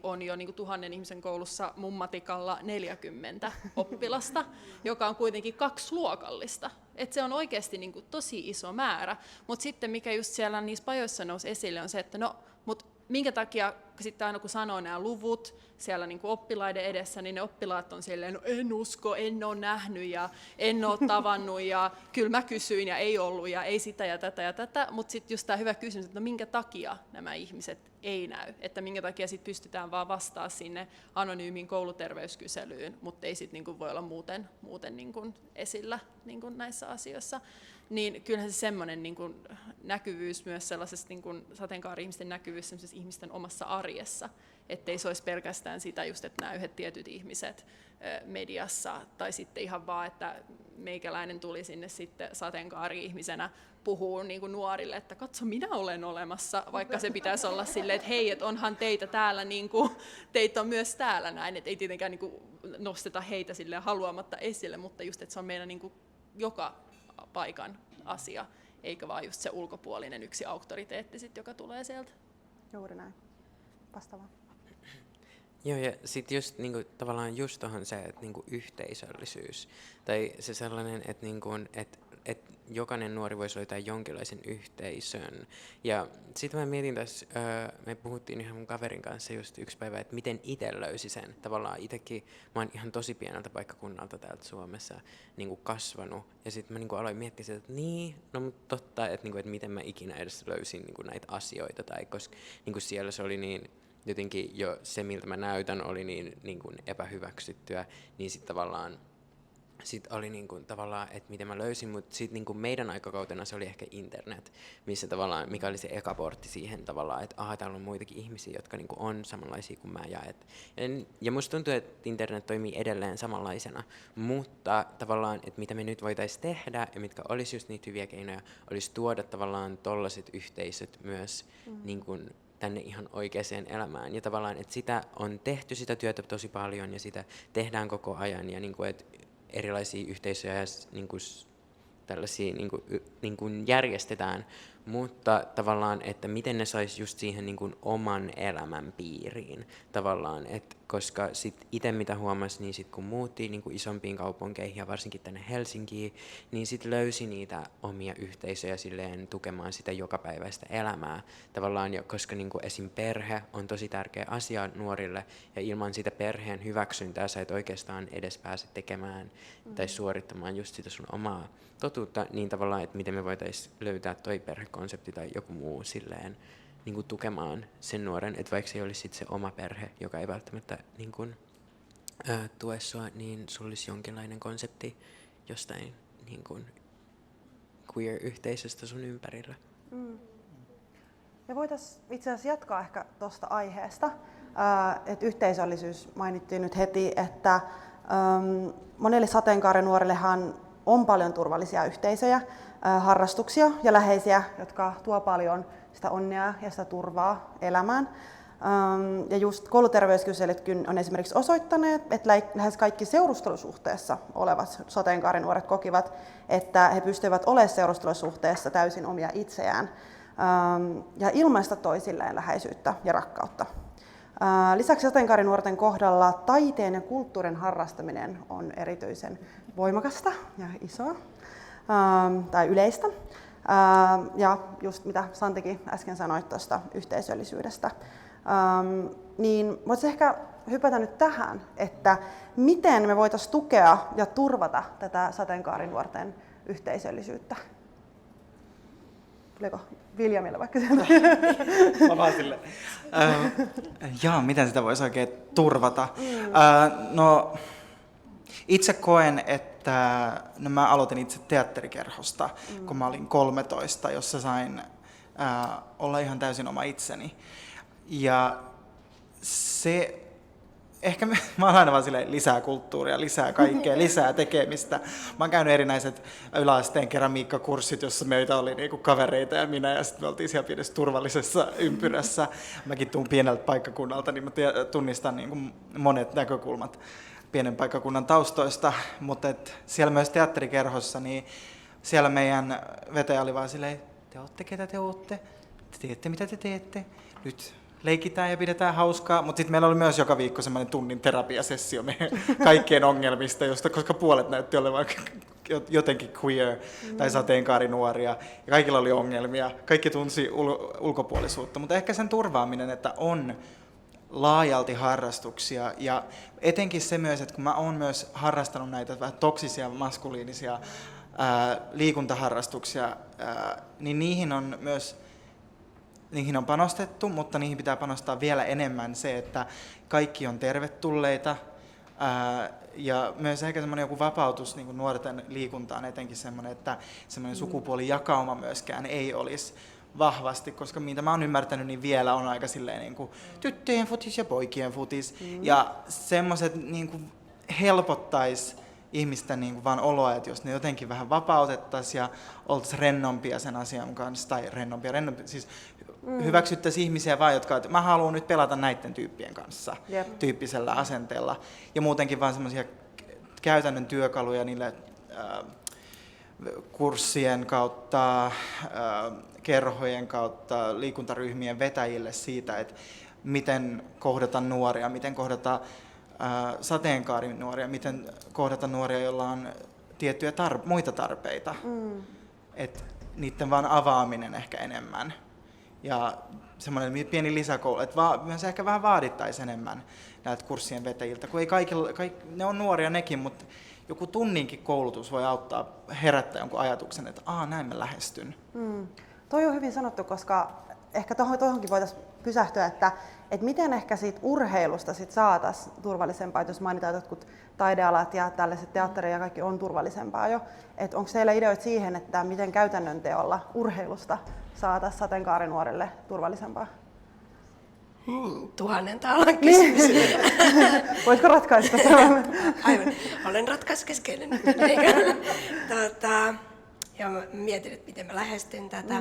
Speaker 7: on jo niin kuin 1000 ihmisen koulussa mun matikalla 40 oppilasta, joka on kuitenkin 2-luokallista. Et se on oikeasti niin kuin tosi iso määrä. Mutta sitten mikä just siellä niissä pajoissa nousi esille on se, että minkä takia sitten aina kun sanoo nämä luvut siellä niin kuin oppilaiden edessä, niin ne oppilaat on silleen, no en usko, en ole nähnyt ja en ole tavannut ja kyllä mä kysyin ja ei ollut ja ei sitä ja tätä. Mutta sitten just tämä hyvä kysymys, että no minkä takia nämä ihmiset ei näy, että minkä takia sitten pystytään vaan vastaamaan sinne anonyymiin kouluterveyskyselyyn, mutta ei sitten niin voi olla muuten niin kuin esillä niin kuin näissä asioissa. Niin kyllähän se semmoinen niin kuin näkyvyys myös sellaisessa niin kuin sateenkaari-ihmisten näkyvyys sellaisessa ihmisten omassa arjessa, ettei se olisi pelkästään sitä just, että nämä yhdet tietyt ihmiset mediassa, tai sitten ihan vaan, että meikäläinen tuli sinne sitten sateenkaari-ihmisenä puhuu niin kuin nuorille, että katso, minä olen olemassa, vaikka se pitäisi olla silleen, että hei, että onhan teitä täällä, niin kuin, teitä on myös täällä näin, että ei tietenkään niin kuin nosteta heitä silleen haluamatta esille, mutta just, että se on meidän niin kuin joka paikan asia, eikä vaan just se ulkopuolinen yksi auktoriteetti, sit, joka tulee sieltä.
Speaker 1: Juuri näin. Vastaavaa.
Speaker 6: Joo, ja sitten just niinku, tavallaan just tuohon se, että niinku, yhteisöllisyys, tai se sellainen, että niinku, et jokainen nuori voisi löytää jonkinlaisen yhteisön. Ja sitten mä mietin tässä, me puhuttiin ihan mun kaverin kanssa just yksi päivä, että miten itse löysi sen. Tavallaan itsekin, mä oon ihan tosi pieneltä paikkakunnalta täältä Suomessa niinku kasvanut. Ja sitten mä niinku aloin miettiä sitä, että mutta totta, että niinku, et miten mä ikinä edes löysin niinku näitä asioita. Tai koska niinku siellä se oli niin, jotenkin jo se, miltä mä näytän, oli niin kuin epähyväksyttyä, niin sitten tavallaan oli niin kuin tavallaan, että miten mä löysin, mutta sitten niin kuin meidän aikakautena se oli ehkä internet, missä tavallaan, mikä oli se eka portti siihen tavallaan, että täällä on muitakin ihmisiä, jotka niin kuin on samanlaisia kuin mä. Ja musta tuntuu, että internet toimii edelleen samanlaisena, mutta tavallaan, että mitä me nyt voitaisiin tehdä ja mitkä olisi just niitä hyviä keinoja, olisi tuoda tavallaan tollaiset yhteisöt myös niin kuin tänne ihan oikeaan elämään. Ja tavallaan, että sitä on tehty sitä työtä tosi paljon ja sitä tehdään koko ajan. Ja niin kuin, että erilaisia yhteisöjä ja niin kuin tällaisia niin kuin järjestetään, mutta tavallaan, että miten ne sais just siihen niin kuin oman elämän piiriin tavallaan, että koska sit itse mitä huomasi, niin sit kun muutti niin kuin isompiin kaupunkeihin ja varsinkin tänne Helsinkiin, niin sit löysi niitä omia yhteisöjä silleen tukemaan sitä jokapäiväistä elämää tavallaan, koska niin kuin esim. Perhe on tosi tärkeä asia nuorille ja ilman sitä perheen hyväksyntää sä et oikeastaan edes pääse tekemään tai suorittamaan just sitä sun omaa totuutta, niin tavallaan, että miten me voitaisiin löytää toi perhekonsepti tai joku muu silleen niin kuin tukemaan sen nuoren, että vaikka se ei olisi sit se oma perhe, joka ei välttämättä niin kuin, tue sua, niin sulla olisi jonkinlainen konsepti jostain niin kuin queer-yhteisöstä sun ympärillä.
Speaker 1: Me voitaisiin itse asiassa jatkaa ehkä tuosta aiheesta, että yhteisöllisyys mainittiin nyt heti, että monelle sateenkaarinuorillehan on paljon turvallisia yhteisöjä, harrastuksia ja läheisiä, jotka tuo paljon sitä onnea ja sitä turvaa elämään. Ja just kouluterveyskyselytkin on esimerkiksi osoittaneet, että lähes kaikki seurustelusuhteessa olevat sateenkaarinuoret kokivat, että he pystyvät olemaan seurustelusuhteessa täysin omia itseään ja ilmaista toisilleen läheisyyttä ja rakkautta. Lisäksi sateenkaarinuorten kohdalla taiteen ja kulttuurin harrastaminen on erityisen voimakasta ja isoa tai yleistä. Ja just mitä Santikin äsken sanoit tuosta yhteisöllisyydestä. Niin voisi ehkä hypätä nyt tähän, että miten me voitaisiin tukea ja turvata tätä sateenkaarinuorten yhteisöllisyyttä. Tuleeko Viljamilla vaikka sieltä?
Speaker 5: Mä vaan sille. Miten sitä voisi oikein turvata? No, itse koen, että mä aloitin itse teatterikerhosta, kun mä olin 13, jossa sain olla ihan täysin oma itseni. Ja se, ehkä mä oon aina vaan silleen, lisää kulttuuria, lisää kaikkea, lisää tekemistä. Mä oon käynyt erinäiset yläasteen keramiikkakurssit, jossa meitä oli niinku kavereita ja minä, ja sitten me oltiin siellä pienessä turvallisessa ympyrässä. Mäkin tuun pieneltä paikkakunnalta, niin mä tunnistan niinku monet näkökulmat pienen paikkakunnan taustoista, mutta siellä myös teatterikerhossa, niin siellä meidän vetäjä oli vaan silleen, te ootte ketä te ootte, te teette mitä te teette, nyt leikitään ja pidetään hauskaa, mutta sitten meillä oli myös joka viikko semmoinen tunnin terapiasessio meidän kaikkien ongelmista, koska puolet näytti olevan jotenkin queer tai sateenkaarinuoria ja kaikilla oli ongelmia, kaikki tunsi ulkopuolisuutta, mutta ehkä sen turvaaminen, että on laajalti harrastuksia ja etenkin se myös, että kun mä oon myös harrastanut näitä vähän toksisia, maskuliinisia liikuntaharrastuksia, niin niihin on panostettu, mutta niihin pitää panostaa vielä enemmän se, että kaikki on tervetulleita ja myös ehkä semmoinen joku vapautus niin kuin nuorten liikuntaan etenkin semmoinen, että semmoinen sukupuolijakauma myöskään ei olisi vahvasti, koska mitä mä oon ymmärtänyt, niin vielä on aika silleen niin kuin tyttöjen futis ja poikien futis ja semmoiset niin kuin helpottais ihmisten niin kuin vaan oloa, että jos ne jotenkin vähän vapautettaisiin ja oltaisiin rennompia sen asian kanssa, tai rennompia, siis hyväksyttäisiin ihmisiä vaan, jotka, että mä haluan nyt pelata näiden tyyppien kanssa tyyppisellä asenteella. Ja muutenkin vaan semmoisia käytännön työkaluja niille kurssien kautta, kerhojen kautta, liikuntaryhmien vetäjille siitä, että miten kohdata nuoria, miten kohdata sateenkaarinuoria, miten kohdata nuoria, joilla on tiettyjä muita tarpeita. Et niiden vaan avaaminen ehkä enemmän. Ja semmoinen pieni lisäkoulu, että myös ehkä vähän vaadittaisiin enemmän näiltä kurssien vetäjiltä, kun ei ne on nuoria nekin, mutta joku tunninkin koulutus voi auttaa herättää jonkun ajatuksen, että näin mä lähestyn.
Speaker 1: Toi on hyvin sanottu, koska ehkä tuohonkin voitaisiin pysähtyä, että miten ehkä siitä urheilusta sit saataisiin turvallisempaa, jos mainitaan jotkut taidealat ja tällaiset teatteri ja kaikki on turvallisempaa jo. Onko teillä ideoita siihen, että miten käytännön teolla urheilusta saataisiin sateenkaarinuorille turvallisempaa?
Speaker 4: 1000 taalan kysymys.
Speaker 1: Voisiko ratkaista tämän?
Speaker 4: Aivan, olen ratkaisukeskeinen. Ja mä mietin, että miten mä lähestyn tätä.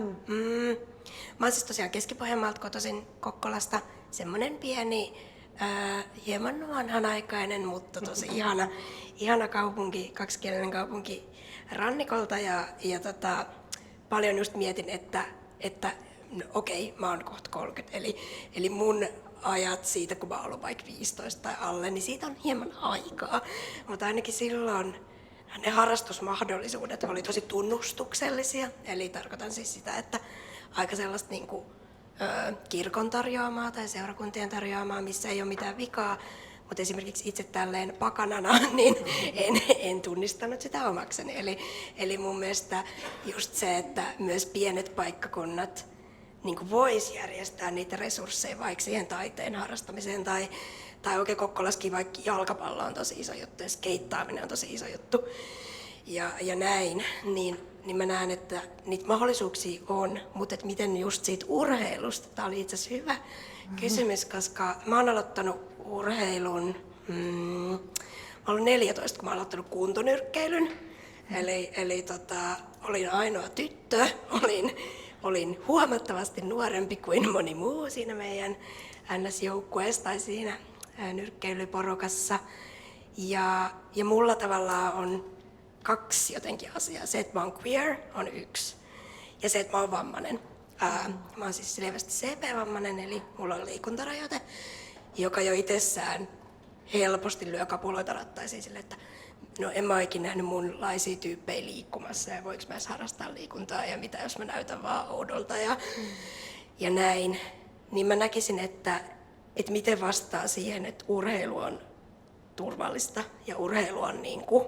Speaker 4: Mä oon siis tosiaan Keski-Pohjanmaalta kotoisin Kokkolasta. Semmonen pieni Hieman vanhanaikainen, mutta tosi ihana kaupunki, kaksikielinen kaupunki rannikolta ja paljon just mietin, että no, okei, mä oon kohta 30, eli mun ajat siitä, kun mä oon ollut vaikka 15 tai alle, niin siitä on hieman aikaa, mutta ainakin silloin ne harrastusmahdollisuudet oli tosi tunnustuksellisia, eli tarkoitan siis sitä, että aika sellaista niin kuin, kirkon tarjoamaa tai seurakuntien tarjoamaa, missä ei ole mitään vikaa, mutta esimerkiksi itse tälleen pakanana niin en tunnistanut sitä omakseni. Eli mun mielestä just se, että myös pienet paikkakunnat niin vois järjestää niitä resursseja vaikka siihen taiteen harrastamiseen tai oikein Kokkolaskin vaikka jalkapallo on tosi iso juttu ja skeittaaminen on tosi iso juttu ja näin, niin mä näen, että niitä mahdollisuuksia on, mutta et miten just siitä urheilusta, tämä oli itse asiassa hyvä kysymys, koska mä oon aloittanut urheilun, mä olin 14, kun mä oon aloittanut kuntonyrkkeilyn, eli olin ainoa tyttö, olin huomattavasti nuorempi kuin moni muu siinä meidän NS-joukkueessa tai siinä nyrkkeilyporukassa. Ja mulla tavallaan on 2 jotenkin asiaa. Se, että mä oon queer, on 1. Ja se, että mä oon vammainen. Mä oon siis selvästi CP-vammainen, eli mulla on liikuntarajoite, joka jo itsessään helposti lyö kapuloita rattaisiin sille, että no en mä oikein nähnyt munlaisia tyyppejä liikkumassa ja voiko mä edes harrastaa liikuntaa ja mitä jos mä näytän vaan oudolta ja näin. Niin mä näkisin, että miten vastaa siihen, että urheilu on turvallista ja urheilu on niin kuin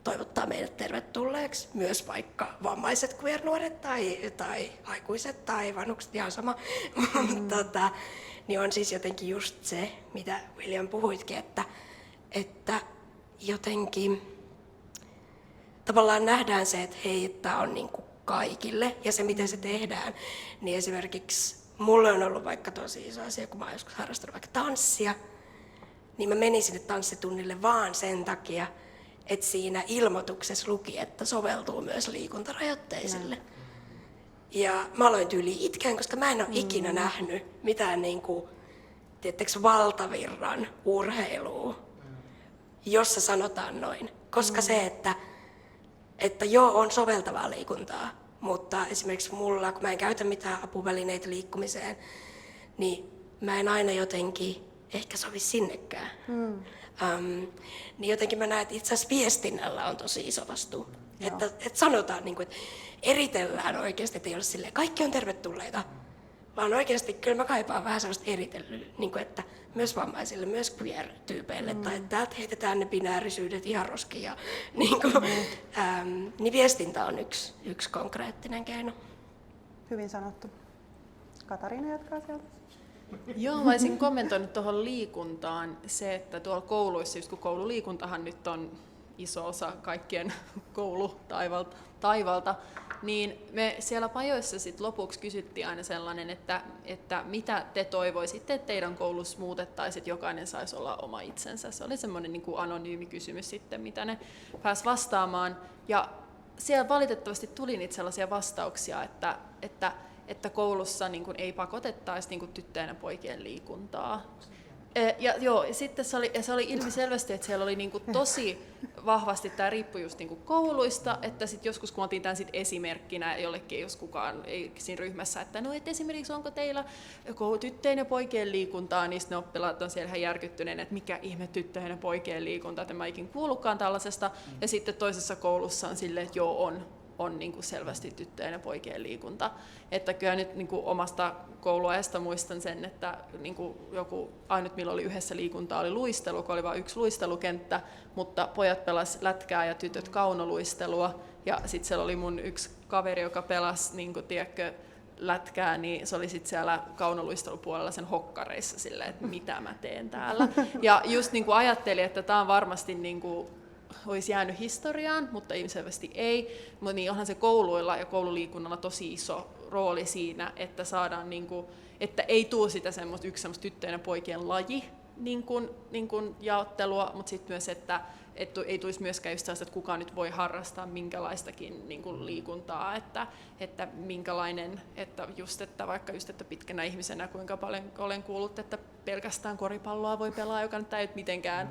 Speaker 4: toivottaa meidät tervetulleeksi, myös vaikka vammaiset queer-nuoret tai aikuiset tai vanhukset, ihan sama. Niin on siis jotenkin just se, mitä William puhuitkin, että jotenkin tavallaan nähdään se, että hei, tämä on niin kuin kaikille ja se, miten se tehdään. Niin esimerkiksi mulle on ollut vaikka tosi iso asia, kun mä oon joskus harrastanut vaikka tanssia, niin mä menin sinne tanssitunnille vaan sen takia, että siinä ilmoituksessa luki, että soveltuu myös liikuntarajoitteisille. Ja mä aloin tyyliin itkeen, koska mä en ole ikinä nähnyt mitään niinku, tiettekö, valtavirran urheilua, jossa sanotaan noin. Koska se, että joo, on soveltavaa liikuntaa, mutta esimerkiksi mulla, kun mä en käytä mitään apuvälineitä liikkumiseen, niin mä en aina jotenkin ehkä sovi sinnekään. Niin jotenkin mä näen, että itse asiassa viestinnällä on tosi iso vastuu. Että sanotaan, niin kuin, että eritellään oikeasti, että ei ole silleen, kaikki on tervetulleita, vaan oikeasti kyllä mä kaipaan vähän sellaista eritelyä, niin kuin, että myös vammaisille, myös queer-tyypeille, tai että täältä heitetään ne binäärisyydet ihan roskiin. Ja, niin viestintä on yksi konkreettinen keino.
Speaker 1: Hyvin sanottu. Katariina jatkaa sieltä.
Speaker 7: Joo, mä olisin kommentoinut tuohon liikuntaan se, että tuolla kouluissa, just kun koululiikuntahan nyt on iso osa kaikkien koulutaivalta, niin me siellä pajoissa sit lopuksi kysyttiin aina sellainen, että mitä te toivoisitte, että teidän koulussa muutettaisiin, että jokainen saisi olla oma itsensä. Se oli semmoinen niin kuin anonyymi kysymys sitten, mitä ne pääsi vastaamaan. Ja siellä valitettavasti tuli niitä sellaisia vastauksia, että koulussa niin kuin ei pakotettaisi niin kuin tyttöjen ja poikien liikuntaa. Ja sitten se oli ilmiselvästi, että siellä oli niin kuin tosi vahvasti, tämä riippui just niin kuin kouluista, että sitten joskus kun otin tämän sit esimerkkinä jollekin, jos kukaan ei siinä ryhmässä, että no, et esimerkiksi onko teillä tyttöjen ja poikien liikuntaa, niin ne oppilaat on siellä ihan järkyttyneen, että mikä ihme tyttöjen ja poikien liikunta, että mä ikin kuullutkaan tällaisesta, ja sitten toisessa koulussa on silleen, että joo, on niin kuin selvästi tyttöjen ja poikien liikunta. Että kyllä nyt niin kuin omasta kouluajasta muistan sen, että niin kuin joku ainut milloin oli yhdessä liikuntaa oli luistelu, kun oli vain yksi luistelukenttä, mutta pojat pelas lätkää ja tytöt kaunoluistelua. Ja sitten siellä oli mun yksi kaveri, joka pelasi niin kuin, tiedätkö, lätkää, niin se oli sitten siellä kaunoluistelupuolella sen hokkareissa silleen, että mitä mä teen täällä. Ja just niin kuin ajattelin, että tämä on varmasti niin kuin olisi jäänyt historiaan, mutta ilmiselvästi ei. Mutta niin onhan se kouluilla ja koululiikunnalla tosi iso rooli siinä, että saadaan niinku, että ei tule sitä yksi tyttöjen ja poikien laji, niin kuin jaottelua, mutta sitten myös, että ei tulisi myöskään just sellaista, että kukaan nyt voi harrastaa minkälaistakin niin kuin liikuntaa, että minkälainen, että vaikka just, että pitkänä ihmisenä kuinka paljon olen kuullut, että pelkästään koripalloa voi pelaa, joka nyt ei mitenkään,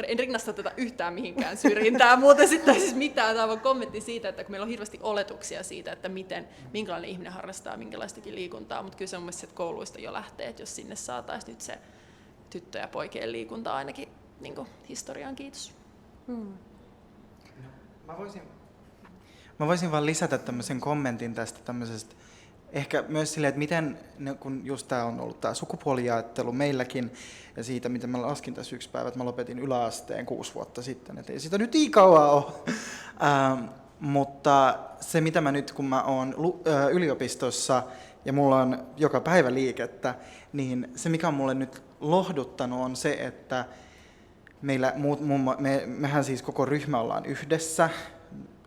Speaker 7: en rinnasta tätä yhtään mihinkään syrjintään, muuten sitten siis mitään, tämä on vaan kommentti siitä, että kun meillä on hirveästi oletuksia siitä, että minkälainen ihminen harrastaa minkälaistakin liikuntaa, mutta kyllä se on mun mielestä kouluista jo lähtee, että jos sinne saataisiin nyt se tyttö- ja poikien liikunta ainakin niin kuin historiaan, kiitos.
Speaker 5: Mä voisin vaan lisätä tämmöisen kommentin tästä tämmöisestä, ehkä myös silleen, että miten, kun just tää on ollut tää sukupuolijaottelu meilläkin, ja siitä, miten mä laskin tässä yksi päivä, että mä lopetin yläasteen 6 vuotta sitten, että ei sitä nyt niin kauan ole. Mutta se, mitä mä nyt, kun mä oon yliopistossa, ja mulla on joka päivä liikettä, niin se, mikä on mulle nyt lohduttanut, on se, että mehän siis koko ryhmä ollaan yhdessä,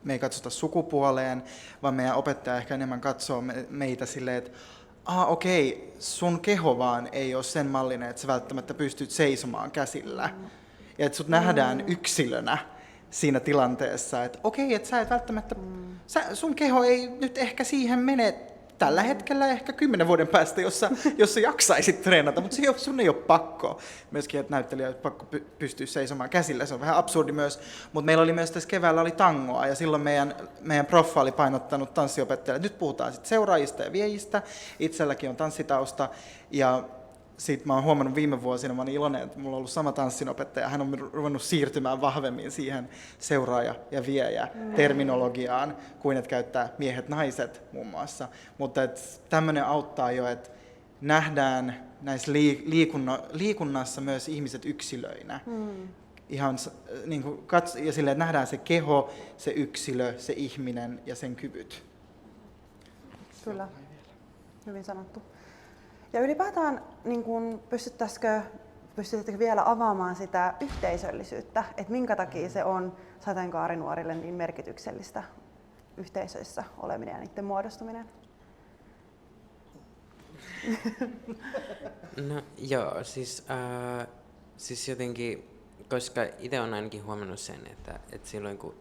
Speaker 5: me ei katsota sukupuoleen, vaan meidän opettaja ehkä enemmän katsoo meitä silleen, että okei, sun keho vaan ei ole sen mallinen, että sä välttämättä pystyt seisomaan käsillä. Ja että sut nähdään yksilönä siinä tilanteessa, että okei, että sä et välttämättä, sun keho ei nyt ehkä siihen mene tällä hetkellä ehkä 10 vuoden päästä, jos sä jaksaisit treenata, mutta sun ei ole pakko. Myöskin, että näyttelijä ei ole pakko pystyä seisomaan käsillä, se on vähän absurdi myös. Mutta meillä oli myös tässä keväällä oli tangoa, ja silloin meidän proffa oli painottanut tanssiopettajalle. Nyt puhutaan sitten seuraajista ja viejistä, itselläkin on tanssitausta, ja sitten mä oon huomannut viime vuosina, mä oon iloinen, että mulla on ollut sama tanssinopettaja, hän on ruvennut siirtymään vahvemmin siihen seuraaja- ja viejä-terminologiaan, kuin että käyttää miehet-naiset muun muassa. Mutta tämmöinen auttaa jo, että nähdään näissä liikunnassa myös ihmiset yksilöinä. Ihan niin kuin ja silleen, että nähdään se keho, se yksilö, se ihminen ja sen kyvyt.
Speaker 1: Kyllä, hyvin sanottu. Ja ylipäätään niin kun pystyttekö vielä avaamaan sitä yhteisöllisyyttä, että minkä takia se on sateenkaarinuorille niin merkityksellistä yhteisöissä oleminen ja niiden muodostuminen?
Speaker 6: No joo, siis jotenkin, koska itse olen ainakin huomannut sen, että silloin kun,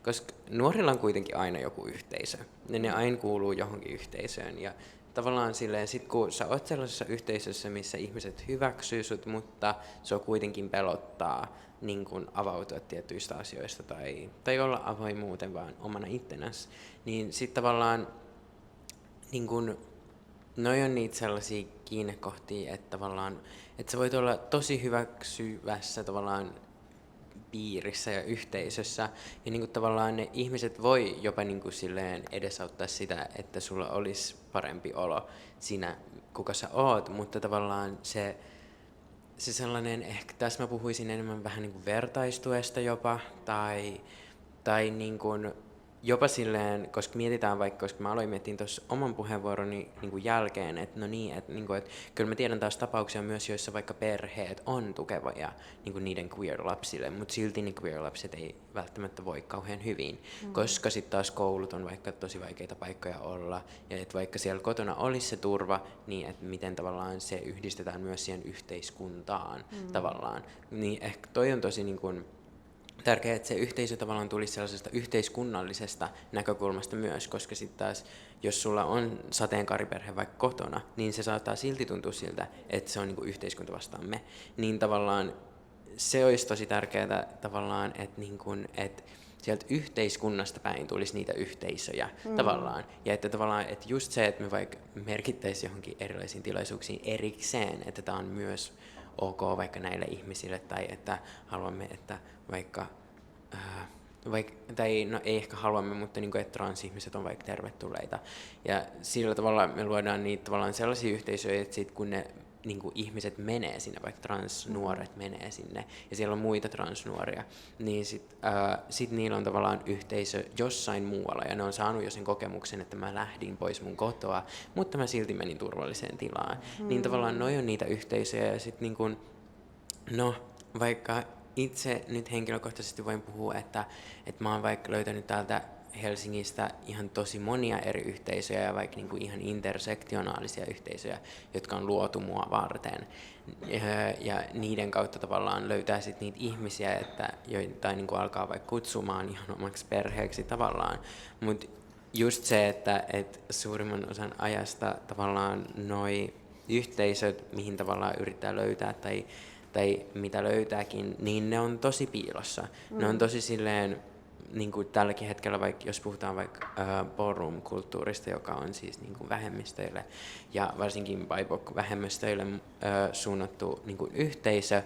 Speaker 6: koska nuorilla on kuitenkin aina joku yhteisö, niin ne aina kuuluu johonkin yhteisöön, ja tavallaan silleen, sit kun sä oot sellaisessa yhteisössä, missä ihmiset hyväksyy sut, mutta se kuitenkin pelottaa niin kun avautua tietyistä asioista tai olla avoin muuten vaan omana ittenäs, niin sit tavallaan niin kun, noi on niitä sellaisia kiinnekohtia, että tavallaan, että sä voit olla tosi hyväksyvässä tavallaan piirissä ja yhteisössä, ja niin kuin tavallaan ne ihmiset voi jopa niin kuin silleen edesauttaa sitä, että sulla olisi parempi olo siinä, kuka sä oot, mutta tavallaan se sellainen, ehkä tässä mä puhuisin enemmän vähän niin kuin vertaistuesta jopa, tai niin kuin jopa silleen, koska mietitään vaikka, koska mä aloin miettiä tuossa oman puheenvuoroni niin kuin jälkeen, että no niin, että kyllä mä tiedän taas tapauksia myös, joissa vaikka perheet on tukevia niin kuin niiden queer-lapsille, mutta silti ne queer-lapset ei välttämättä voi kauhean hyvin, koska sitten taas koulut on vaikka tosi vaikeita paikkoja olla, ja että vaikka siellä kotona olisi se turva, niin että miten tavallaan se yhdistetään myös siihen yhteiskuntaan tavallaan, niin ehkä toi on tosi niin kuin tärkeää, että se yhteisö tavallaan tulisi sellaisesta yhteiskunnallisesta näkökulmasta myös, koska sitten taas, jos sulla on sateenkaariperhe vaikka kotona, niin se saattaa silti tuntua siltä, että se on niin kuin yhteiskunta vastaan me. Niin tavallaan se olisi tosi tärkeää tavallaan, että, niin kuin, että sieltä yhteiskunnasta päin tulisi niitä yhteisöjä tavallaan. Ja että tavallaan, että just se, että me vaikka merkittäisiin johonkin erilaisiin tilaisuuksiin erikseen, että tämä on myös ok vaikka näille ihmisille, tai että haluamme, että tai no ei ehkä haluamme, mutta niin kuin, että transihmiset on vaikka tervetulleita. Ja sillä tavalla me luodaan niitä tavallaan sellaisia yhteisöjä, että sit kun ne niin kuin ihmiset menee sinne, vaikka transnuoret menee sinne, ja siellä on muita transnuoria, niin sit niillä on tavallaan yhteisö jossain muualla, ja ne on saanut jo sen kokemuksen, että mä lähdin pois mun kotoa, mutta mä silti menin turvalliseen tilaan. Niin tavallaan noi on niitä yhteisöjä, ja sit niin kuin, no vaikka itse nyt henkilökohtaisesti voin puhua, että mä oon vaikka löytänyt täältä Helsingistä ihan tosi monia eri yhteisöjä ja vaikka niin kuin ihan intersektionaalisia yhteisöjä, jotka on luotu mua varten. Ja niiden kautta tavallaan löytää sit niitä ihmisiä, joita niin kuin alkaa vaikka kutsumaan ihan omaksi perheeksi tavallaan. Mut just se, että suurimman osan ajasta tavallaan noi yhteisöt, mihin tavallaan yrittää löytää tai mitä löytääkin, niin ne on tosi piilossa. Ne on tosi silleen, niin kuin tälläkin hetkellä, vaikka jos puhutaan vaikka ballroom-kulttuurista, joka on siis niin kuin vähemmistöille ja varsinkin BIPOC-vähemmistöille suunnattu niin kuin yhteisö,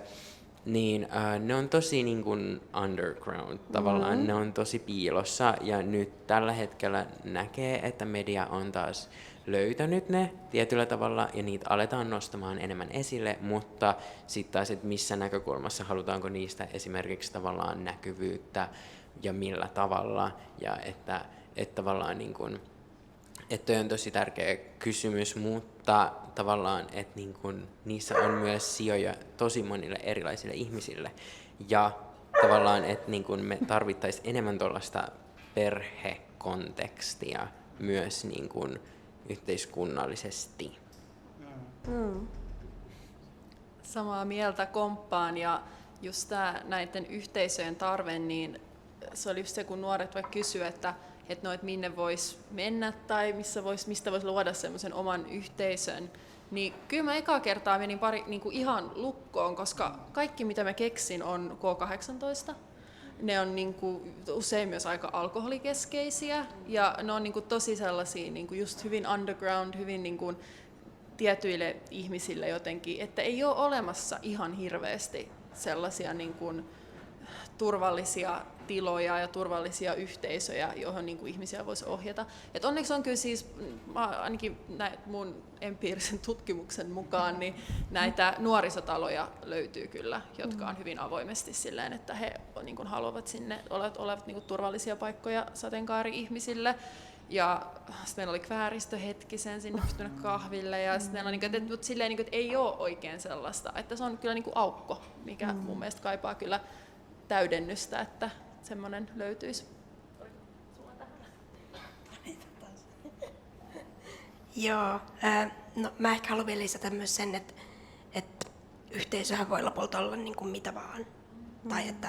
Speaker 6: niin ne on tosi niin kuin underground tavallaan, ne on tosi piilossa ja nyt tällä hetkellä näkee, että media on taas löytänyt ne tietyllä tavalla ja niitä aletaan nostamaan enemmän esille, mutta sitten taas, että missä näkökulmassa halutaanko niistä esimerkiksi tavallaan näkyvyyttä ja millä tavalla ja että tavallaan niin kuin, että toi on tosi tärkeä kysymys, mutta tavallaan, että niin kuin, niissä on myös sijoja tosi monille erilaisille ihmisille ja tavallaan, että niin kuin me tarvittaisiin enemmän tuollaista perhekontekstia myös niin kuin yhteiskunnallisesti.
Speaker 7: Samaa mieltä komppaan ja just näiden yhteisöjen tarve, niin se oli just se, kun nuoret vaikka kysyivät, että minne voisi mennä tai mistä voisi luoda semmoisen oman yhteisön, niin kyllä mä ekaa kertaa menin ihan lukkoon, koska kaikki mitä mä keksin on K18. Ne on usein myös aika alkoholikeskeisiä ja ne on tosi sellaisia just hyvin underground, hyvin tietyille ihmisille jotenkin, että ei ole olemassa ihan hirveästi sellaisia turvallisia tiloja ja turvallisia yhteisöjä, joihin ihmisiä voisi ohjata. Et onneksi on kyllä siis, ainakin mun empiirisen tutkimuksen mukaan, niin näitä nuorisotaloja löytyy kyllä, jotka on hyvin avoimesti silleen, että he haluavat sinne olevat turvallisia paikkoja sateenkaari-ihmisille. Ja sitten meillä oli kvääristö hetkisen, sinne pystyi mennä kahville ja sitten meillä on mutta silleen, että ei ole oikein sellaista, että se on kyllä aukko, mikä mun mielestä kaipaa kyllä täydennystä, että semmoinen löytyisi.
Speaker 4: Joo, no mä ehkä haluan vielä lisätä myös sen, että yhteisöhän voi lopulta olla niin kuin mitä vaan. Tai että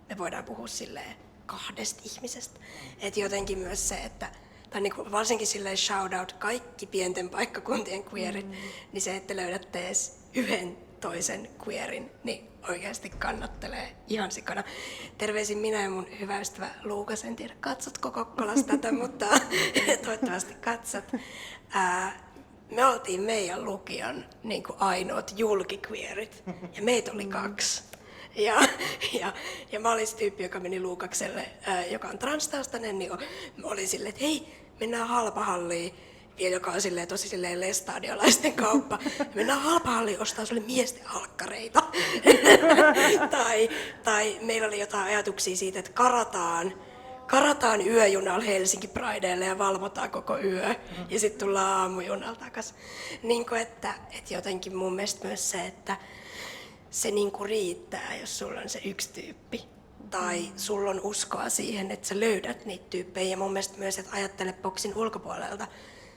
Speaker 4: me voidaan puhua silleen 2 ihmisestä. Että jotenkin myös se, että tai niin kuin varsinkin silleen shout out kaikki pienten paikkakuntien queerit, niin se, että löydätte edes yhden toisen queerin, niin oikeasti kannattelee ihan sikana. Terveisin minä ja mun hyvä ystävä Luukas, en tiedä katsotko Kokkolassa tätä, mutta toivottavasti katsot. Me oltiin meidän lukion niin kuin ainoat julkiqueerit ja meitä oli 2. Ja mä olin se tyyppi, joka meni Luukakselle, joka on transtaustainen, niin mä olin silleen, että hei, mennään Halpahalliin, vielä joka on silleen, tosi silleen lestadiolaisten kauppa. Mennään Halpahalliin ostaa sulle miesten alkkareita. tai meillä oli jotain ajatuksia siitä, että karataan yöjunalla Helsinki Prideelle ja valvotaan koko yö. Ja sitten tullaan aamujunalla takas. Niin että jotenkin mun mielestä myös se, että se riittää, jos sulla on se yksi tyyppi. Tai sulla on uskoa siihen, että sä löydät niitä tyyppejä. Ja mun mielestä myös, että ajattele boksin ulkopuolelta.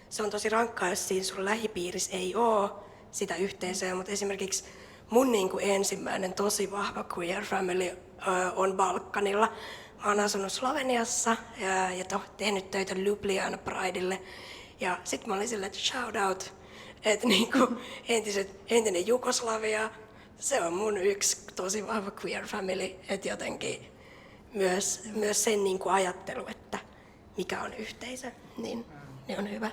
Speaker 4: Se on tosi rankkaa, jos siinä sun lähipiirissä ei ole sitä yhteisöä. Mutta esimerkiksi mun ensimmäinen tosi vahva queer family on Balkanilla. Mä oon asunut Sloveniassa ja tehnyt töitä Ljubljana Prideille. Ja sit mä olin silleen, että shout out, että entinen Jugoslavia. Se on mun yksi tosi vahva queer family, että jotenkin myös sen ajattelu, että mikä on yhteisö, niin on hyvä.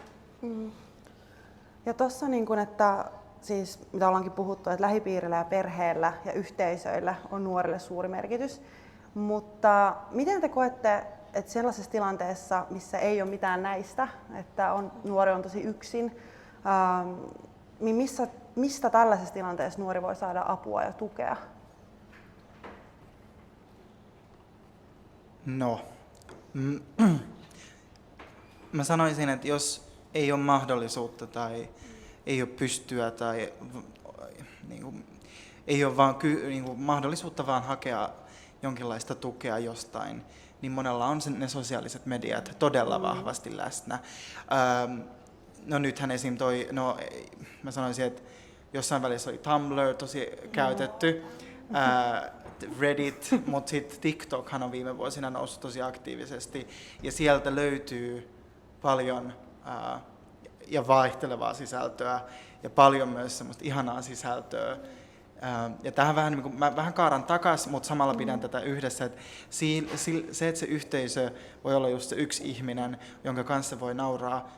Speaker 1: Ja tuossa, että siis, mitä ollaankin puhuttu, että lähipiirillä ja perheellä ja yhteisöillä on nuorille suuri merkitys, mutta miten te koette, että sellaisessa tilanteessa, missä ei ole mitään näistä, että nuori on tosi yksin, niin mistä tällaisessa tilanteessa nuori voi saada apua ja tukea?
Speaker 5: No, mä sanoisin, että jos ei ole mahdollisuutta tai ei ole pystyä tai ei ole vaan mahdollisuutta vaan hakea jonkinlaista tukea jostain, niin monella on ne sosiaaliset mediat todella vahvasti läsnä. No nythän esim. Mä sanoisin, että jossain välissä oli Tumblr tosi käytetty, Reddit, mutta sitten TikTokhan on viime vuosina noussut tosi aktiivisesti, ja sieltä löytyy paljon ja vaihtelevaa sisältöä, ja paljon myös semmoista ihanaa sisältöä. Ja tähän vähän, niin kuin, mä vähän kaaran takaisin, mutta samalla pidän tätä yhdessä, että se, että se yhteisö voi olla just se yksi ihminen, jonka kanssa voi nauraa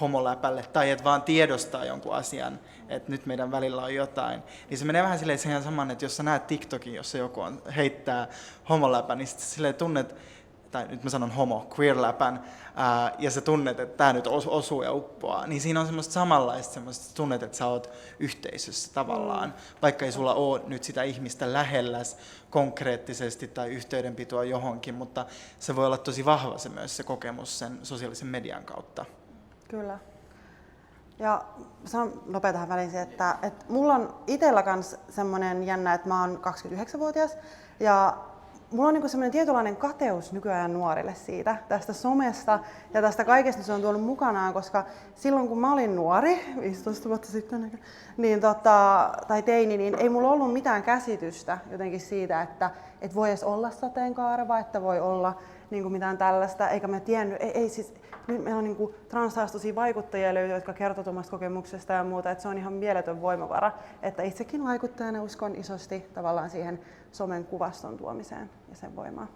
Speaker 5: homoläpälle, tai että vaan tiedostaa jonkun asian, että nyt meidän välillä on jotain, niin se menee vähän silleen ihan saman, että jos sä näet TikTokin, jossa joku heittää homoläpän, niin sitten silleen tunnet, tai nyt mä sanon queer-läpän, ja sä tunnet, että tää nyt osuu ja uppoaa, niin siinä on semmoista samanlaista, semmoista tunnet, että sä oot yhteisössä tavallaan, vaikka ei sulla ole nyt sitä ihmistä lähelläs konkreettisesti tai yhteydenpitoa johonkin, mutta se voi olla tosi vahva se myös se kokemus sen sosiaalisen median kautta.
Speaker 1: Kyllä. Ja sanon nopea tähän väliin se, että mulla on itsellä kans semmoinen jännä, että mä oon 29-vuotias ja mulla on niinku semmoinen tietynlainen kateus nykyajan nuorille siitä, tästä somesta ja tästä kaikesta se on tuonut mukanaan, koska silloin kun mä olin nuori, 15 vuotta sitten, niin tai teini, niin ei mulla ollut mitään käsitystä jotenkin siitä, että voi edes olla sateenkaareva, että voi olla niinku mitään tällaista, eikä mä tiennyt, ei siis, nyt meillä on niinku transtaustaisia vaikuttajia löytyy, jotka kertovat omasta kokemuksesta ja muuta, että se on ihan mieletön voimavara, että itsekin vaikuttajana uskon isosti tavallaan siihen somen kuvaston tuomiseen ja sen voimaan.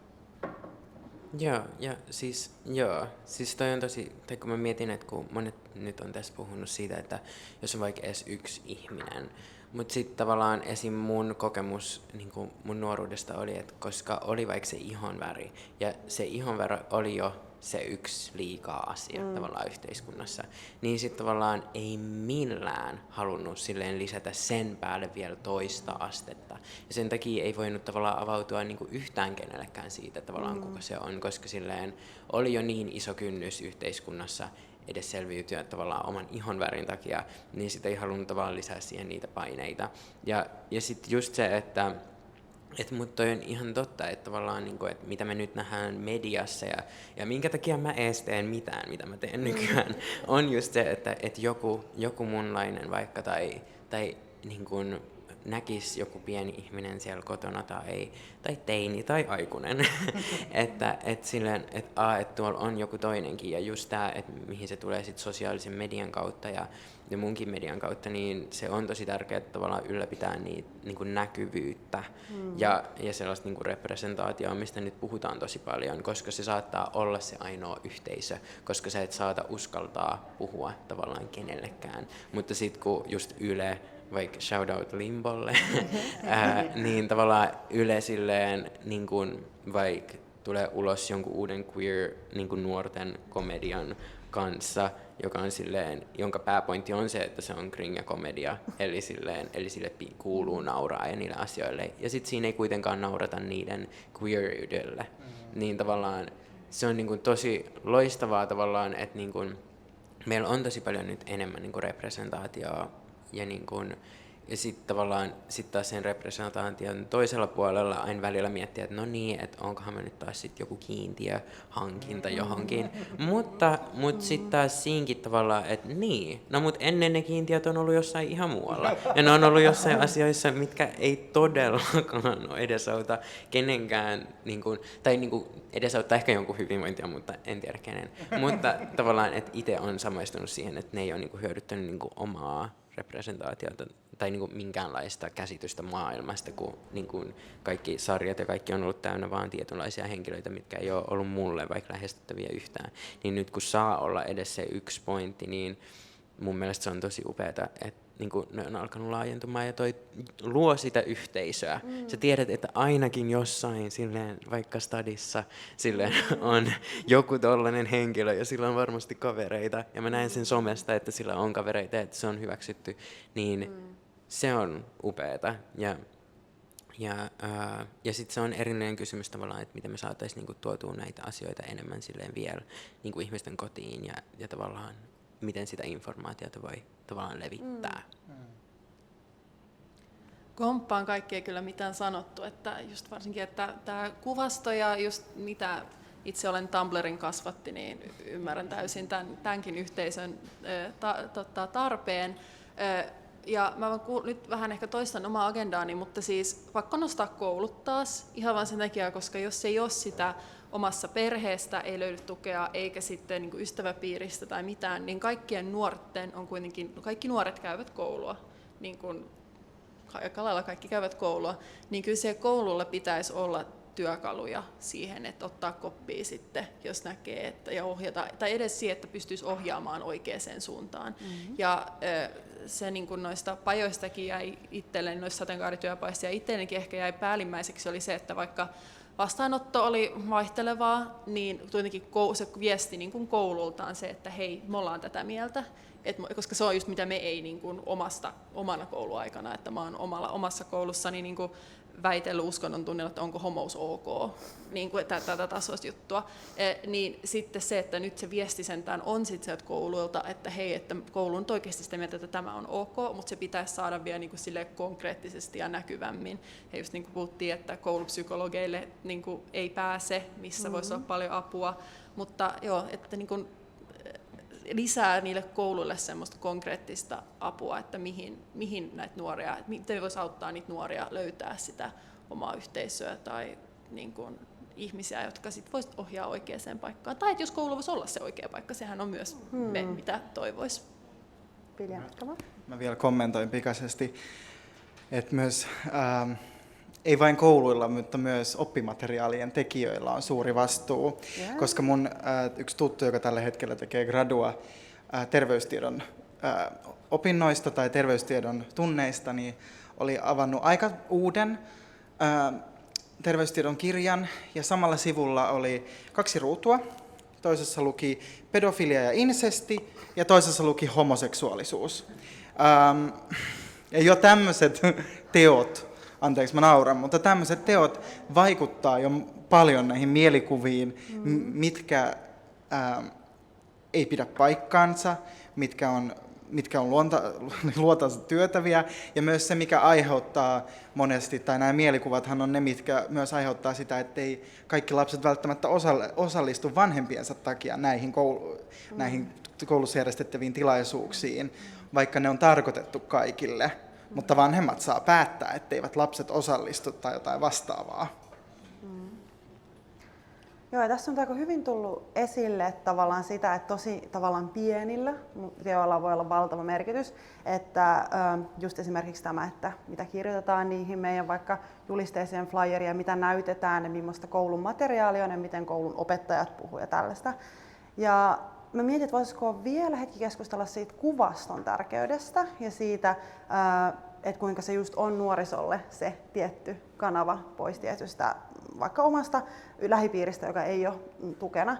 Speaker 6: Siis toi on tosi, tai kun mä mietin, että kun monet nyt on tässä puhunut siitä, että jos on vaikka edes yksi ihminen, mutta sitten tavallaan esim. Mun kokemus niin kuin mun nuoruudesta oli, että koska oli vaikka se ihonväri, ja se ihonväri oli jo se yksi liikaa asia tavallaan yhteiskunnassa, niin sitten tavallaan ei millään halunnut silleen lisätä sen päälle vielä toista astetta. Ja sen takia ei voinut tavallaan avautua niinku yhtään kenellekään siitä tavallaan kuka se on, koska silleen oli jo niin iso kynnys yhteiskunnassa edes selviytyä tavallaan oman ihonvärin takia, niin sitä ei halunnut tavallaan lisää siihen niitä paineita. Ja sitten just se, että mutta toi on ihan totta, että tavallaan niinku, että mitä me nyt nähdään mediassa ja minkä takia mä ees teen mitään, mitä mä teen nykyään, on just se, että joku munlainen vaikka tai niin kuin näkisi joku pieni ihminen siellä kotona tai teini tai aikuinen, että tuolla on joku toinenkin ja just tämä, että mihin se tulee sit sosiaalisen median kautta ja munkin median kautta, niin se on tosi tärkeää tavallaan ylläpitää niitä niin näkyvyyttä ja sellaista niin representaatiota, mistä nyt puhutaan tosi paljon, koska se saattaa olla se ainoa yhteisö, koska sä et saata uskaltaa puhua tavallaan kenellekään, mutta sitten kun just Yle, vaikka shoutout Limbolle, niin tavallaan Yle silleen, niin kun vaikka tulee ulos jonkun uuden queer niin kun nuorten komedian kanssa, joka on silleen, jonka pääpointti on se, että se on kringa-komedia, eli sille kuuluu nauraa ja niille asioille. Ja sitten siinä ei kuitenkaan naurata niiden queeryydelle. Niin tavallaan se on niin kun tosi loistavaa tavallaan, että niin kun meillä on tosi paljon nyt enemmän niin kun representaatioa ja niin kun, ja sitten tavallaan taas sen representaation toisella puolella aina välillä miettiä, että no niin, että onkohan me nyt taas sitten joku kiintiöhankinta johonkin. Mutta sitten taas siinkin tavallaan, että niin, no mutta ennen ne kiintiöt on ollut jossain ihan muualla. Ja ne on ollut jossain asioissa, mitkä ei todellakaan edesauta kenenkään, tai edesauttaa ehkä jonkun hyvinvointia, mutta en tiedä kenen. Mutta tavallaan, että itse on samaistunut siihen, että ne ei ole hyödyttänyt omaa representaatiota tai minkäänlaista käsitystä maailmasta, kun kaikki sarjat ja kaikki on ollut täynnä vaan tietynlaisia henkilöitä, mitkä ei ole ollut mulle vaikka lähestyttäviä yhtään. Niin nyt kun saa olla edes se yksi pointti, niin mun mielestä se on tosi upeata, että ne on alkanut laajentumaan ja toi luo sitä yhteisöä. Sä tiedät, että ainakin jossain, silleen, vaikka stadissa, silleen, on joku tollainen henkilö ja sillä on varmasti kavereita. Ja mä näen sen somesta, että sillä on kavereita ja että se on hyväksytty. Niin se on upeata. Ja sitten se on erillinen kysymys tavallaan, että miten me saataisiin tuotua näitä asioita enemmän silleen vielä ihmisten kotiin ja tavallaan miten sitä informaatiota voi tavallaan levittää.
Speaker 7: Komppaan kaikkea kyllä mitään sanottu, että just varsinkin, että tämä kuvasto ja just mitä itse olen Tumblrin kasvatti, niin ymmärrän täysin tämänkin yhteisön tarpeen. Ja mä nyt vähän ehkä toistan omaa agendaani, mutta siis pakko nostaa koulut taas ihan vain sen takia, koska jos ei ole sitä omassa perheestä, ei löydy tukea eikä sitten niin kuin ystäväpiiristä tai mitään, niin kaikkien nuorten on kuitenkin, kaikki nuoret käyvät koulua, niin kuin aika lailla kaikki käyvät koulua, niin kyllä siellä koululla pitäisi olla työkaluja siihen, että ottaa koppia sitten, jos näkee, että, ja ohjata, tai edes siihen, että pystyisi ohjaamaan oikeaan suuntaan. Mm-hmm. Ja se niin kuin noista pajoistakin jäi itselleni, noista sateenkaarityöpaista, ja itsellenikin ehkä jäi päällimmäiseksi oli se, että vaikka vastaanotto oli vaihtelevaa, niin kuitenkin se viesti niin kuin koulultaan se, että hei, me ollaan tätä mieltä, koska se on just mitä me ei niin kuin omana kouluaikana, että mä oon omassa koulussani niin kuin väitellyt uskonnon tunnilla, että onko homous ok, niin kuin tätä tasoista juttua, niin sitten se, että nyt se viesti sentään on sitten sieltä kouluilta, että hei, että koulu on oikeasti sitä mieltä, että tämä on ok, mutta se pitäisi saada vielä niin kuin sille konkreettisesti ja näkyvämmin. Ja just niin kuin puhuttiin, että koulupsykologeille niin kuin ei pääse, missä voisi olla paljon apua, mutta joo, että niin kuin lisää niille kouluille semmoista konkreettista apua, että mihin näitä nuoria, miten voisi auttaa niitä nuoria löytää sitä omaa yhteisöä tai niin kuin ihmisiä, jotka sitten voisivat ohjaa oikeaan paikkaan. Tai että jos koulu voisi olla se oikea paikka, sehän on myös me, mitä toivoisi.
Speaker 1: Pilja,
Speaker 5: mä vielä kommentoin pikaisesti, että myös ei vain kouluilla, mutta myös oppimateriaalien tekijöillä on suuri vastuu, koska mun yksi tuttu, joka tällä hetkellä tekee gradua terveystiedon opinnoista tai terveystiedon tunneista, niin oli avannut aika uuden terveystiedon kirjan, ja samalla sivulla oli 2 ruutua. Toisessa luki pedofilia ja insesti, ja toisessa luki homoseksuaalisuus. Ja jo tämmöiset teot, anteeksi mä nauran, mutta tämmöiset teot vaikuttaa jo paljon näihin mielikuviin, mitkä ei pidä paikkaansa, mitkä on luontaansa työtäviä, ja myös se, mikä aiheuttaa monesti, tai nämä mielikuvathan on ne, mitkä myös aiheuttaa sitä, ettei kaikki lapset välttämättä osallistu vanhempiensa takia näihin koulussa järjestettäviin tilaisuuksiin, vaikka ne on tarkoitettu kaikille. Mutta vanhemmat saa päättää, etteivät lapset osallistu tai jotain vastaavaa.
Speaker 1: Joo, ja tässä on aika hyvin tullut esille tavallaan sitä, että tosi tavallaan pienillä teoilla voi olla valtava merkitys, että just esimerkiksi tämä, että mitä kirjoitetaan niihin meidän vaikka julisteeseen flyeria, mitä näytetään ja millaista koulun materiaalia on ja miten koulun opettajat puhuu ja tällaista. Ja mä mietin, että voisiko vielä hetki keskustella siitä kuvaston tärkeydestä ja siitä, että kuinka se just on nuorisolle se tietty kanava pois tietystä vaikka omasta lähipiiristä, joka ei ole tukena,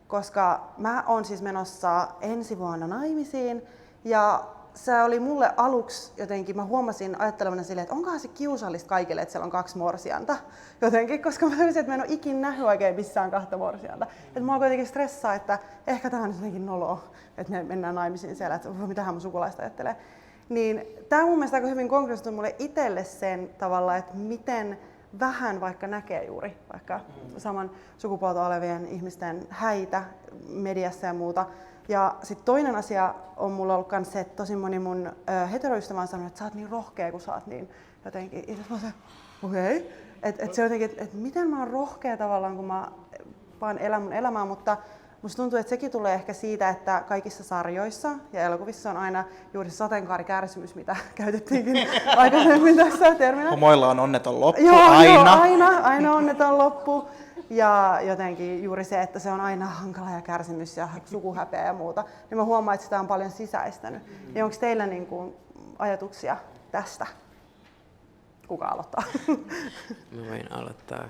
Speaker 1: koska mä oon siis menossa ensi vuonna naimisiin, ja se oli mulle aluksi jotenkin, mä huomasin ajattelevana silleen, että onkohan se kiusallista kaikille, että siellä on 2 morsianta jotenkin, koska mä tajusin, että mä en ole ikinä nähnyt oikein missään 2 morsianta. Että mua kuitenkin stressaa, että ehkä tämä on jotenkin noloa, että me mennään naimisiin siellä, että mitähän mun sukulaista ajattelee. Niin tää on mun mielestä aika hyvin konkretisoitu mulle itselle sen tavalla, että miten vähän vaikka näkee juuri vaikka saman sukupuolta olevien ihmisten häitä mediassa ja muuta. Ja sitten toinen asia on mulla ollut myös se, että tosi moni mun heteroystävä on sanonut, että sä oot niin rohkea, kun sä oot niin jotenkin. Ja mä sanoin, okei. Että se jotenkin, että miten mä oon rohkea tavallaan, kun mä vaan elän mun elämää, mutta musta tuntuu, että sekin tulee ehkä siitä, että kaikissa sarjoissa ja elokuvissa on aina juuri se sateenkaarikärsimys, mitä käytettiinkin aikaisemmin tässä terminä.
Speaker 5: Homoilla on onneton loppu,
Speaker 1: aina onneton loppu. Ja jotenkin juuri se, että se on aina hankala ja kärsimys ja sukuhäpeä ja muuta. Niin mä huomaan, että sitä on paljon sisäistänyt. Ja onko teillä niin kuin ajatuksia tästä? Kuka aloittaa?
Speaker 6: Mä voin aloittaa.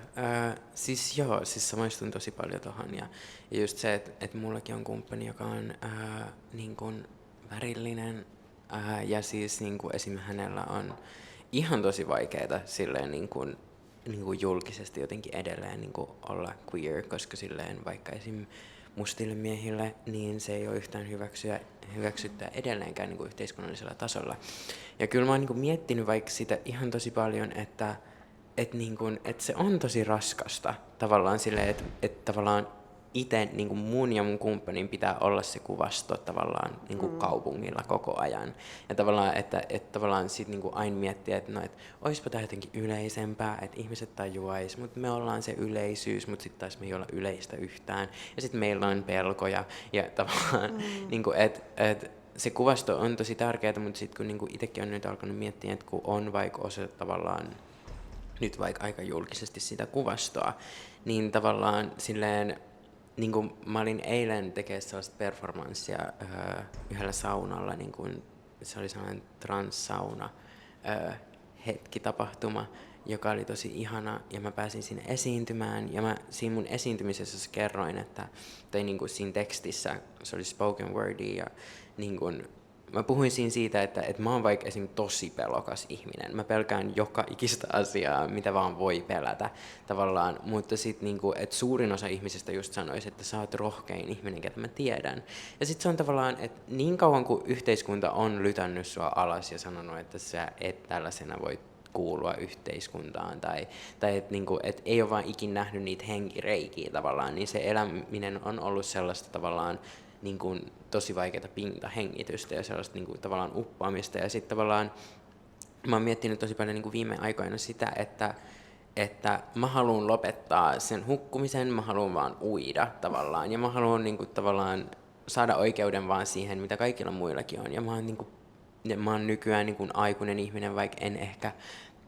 Speaker 6: Siis samaistun tosi paljon tohon. Ja just se, että mullakin on kumppani, joka on niin kuin värillinen. Ja siis niin kuin esim. Hänellä on ihan tosi vaikeaa silleen niin kuin julkisesti jotenkin edelleen niin kuin olla queer, koska silleen vaikka esim. Mustille miehille, niin se ei ole yhtään hyväksyttyä edelleenkään niin kuin yhteiskunnallisella tasolla. Ja kyllä mä oon niin kuin miettinyt vaikka sitä ihan tosi paljon, että se on tosi raskasta tavallaan silleen, että tavallaan itse niin mun ja mun kumppanin pitää olla se kuvasto tavallaan niin kaupungilla koko ajan. Ja tavallaan, että tavallaan sit niin aina miettiä, että no, et oispa tämä jotenkin yleisempää, että ihmiset tajuais, mutta me ollaan se yleisyys, mutta sitten taas me ei olla yleistä yhtään. Ja sitten meillä on pelkoja ja tavallaan, niin että se kuvasto on tosi tärkeää, mutta sitten kun niin itsekin on nyt alkanut miettiä, että kun on vaikka osa tavallaan nyt vaikka aika julkisesti sitä kuvastoa, niin tavallaan silleen, niin kuin mä olin eilen tekemään sellaista performanssia yhdellä saunalla, niin kuin se oli sellainen transsauna hetkitapahtuma, joka oli tosi ihana, ja mä pääsin sinne esiintymään, ja mä siinä mun esiintymisessä kerroin, tai niin kuin siinä tekstissä, se oli spoken wordia, ja niin kuin mä puhuin siinä siitä, että mä oon vaikka esim. Tosi pelokas ihminen. Mä pelkään joka ikistä asiaa, mitä vaan voi pelätä tavallaan. Mutta sitten niinku, että suurin osa ihmisistä just sanoisi, että sä oot rohkein ihminen, ketä mä tiedän. Ja sitten se on tavallaan, että niin kauan kuin yhteiskunta on lytännyt sua alas ja sanonut, että sä et tällaisena voi kuulua yhteiskuntaan tai että niinku, et ei ole vaan ikin nähnyt niitä henkireikiä tavallaan, niin se eläminen on ollut sellaista tavallaan niin kuin tosi vaikeaa pintahengitystä ja sellaista niin kuin tavallaan uppaamista. Ja sitten tavallaan mä oon miettinyt tosi paljon niin kuin viime aikoina sitä, että mä haluan lopettaa sen hukkumisen, mä haluan vaan uida tavallaan. Ja mä haluan niin kuin tavallaan saada oikeuden vaan siihen, mitä kaikilla muillakin on. Ja mä oon nykyään niin kuin aikuinen ihminen, vaikka en ehkä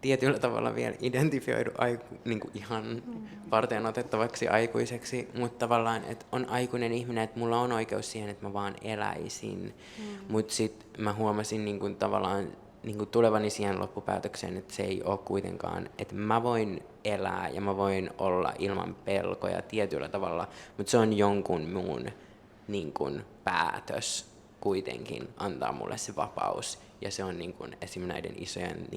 Speaker 6: tietyllä tavalla vielä identifioidu niin kuin ihan varten otettavaksi aikuiseksi, mutta tavallaan, että on aikuinen ihminen, että mulla on oikeus siihen, että mä vaan eläisin. Mutta sitten mä huomasin niin kuin tavallaan niin kuin tulevani siihen loppupäätökseen, että se ei ole kuitenkaan, että mä voin elää ja mä voin olla ilman pelkoja tietyllä tavalla, mutta se on jonkun muun niin kuin päätös kuitenkin antaa mulle se vapaus. Ja se on niin kuin esimerkiksi näiden isojen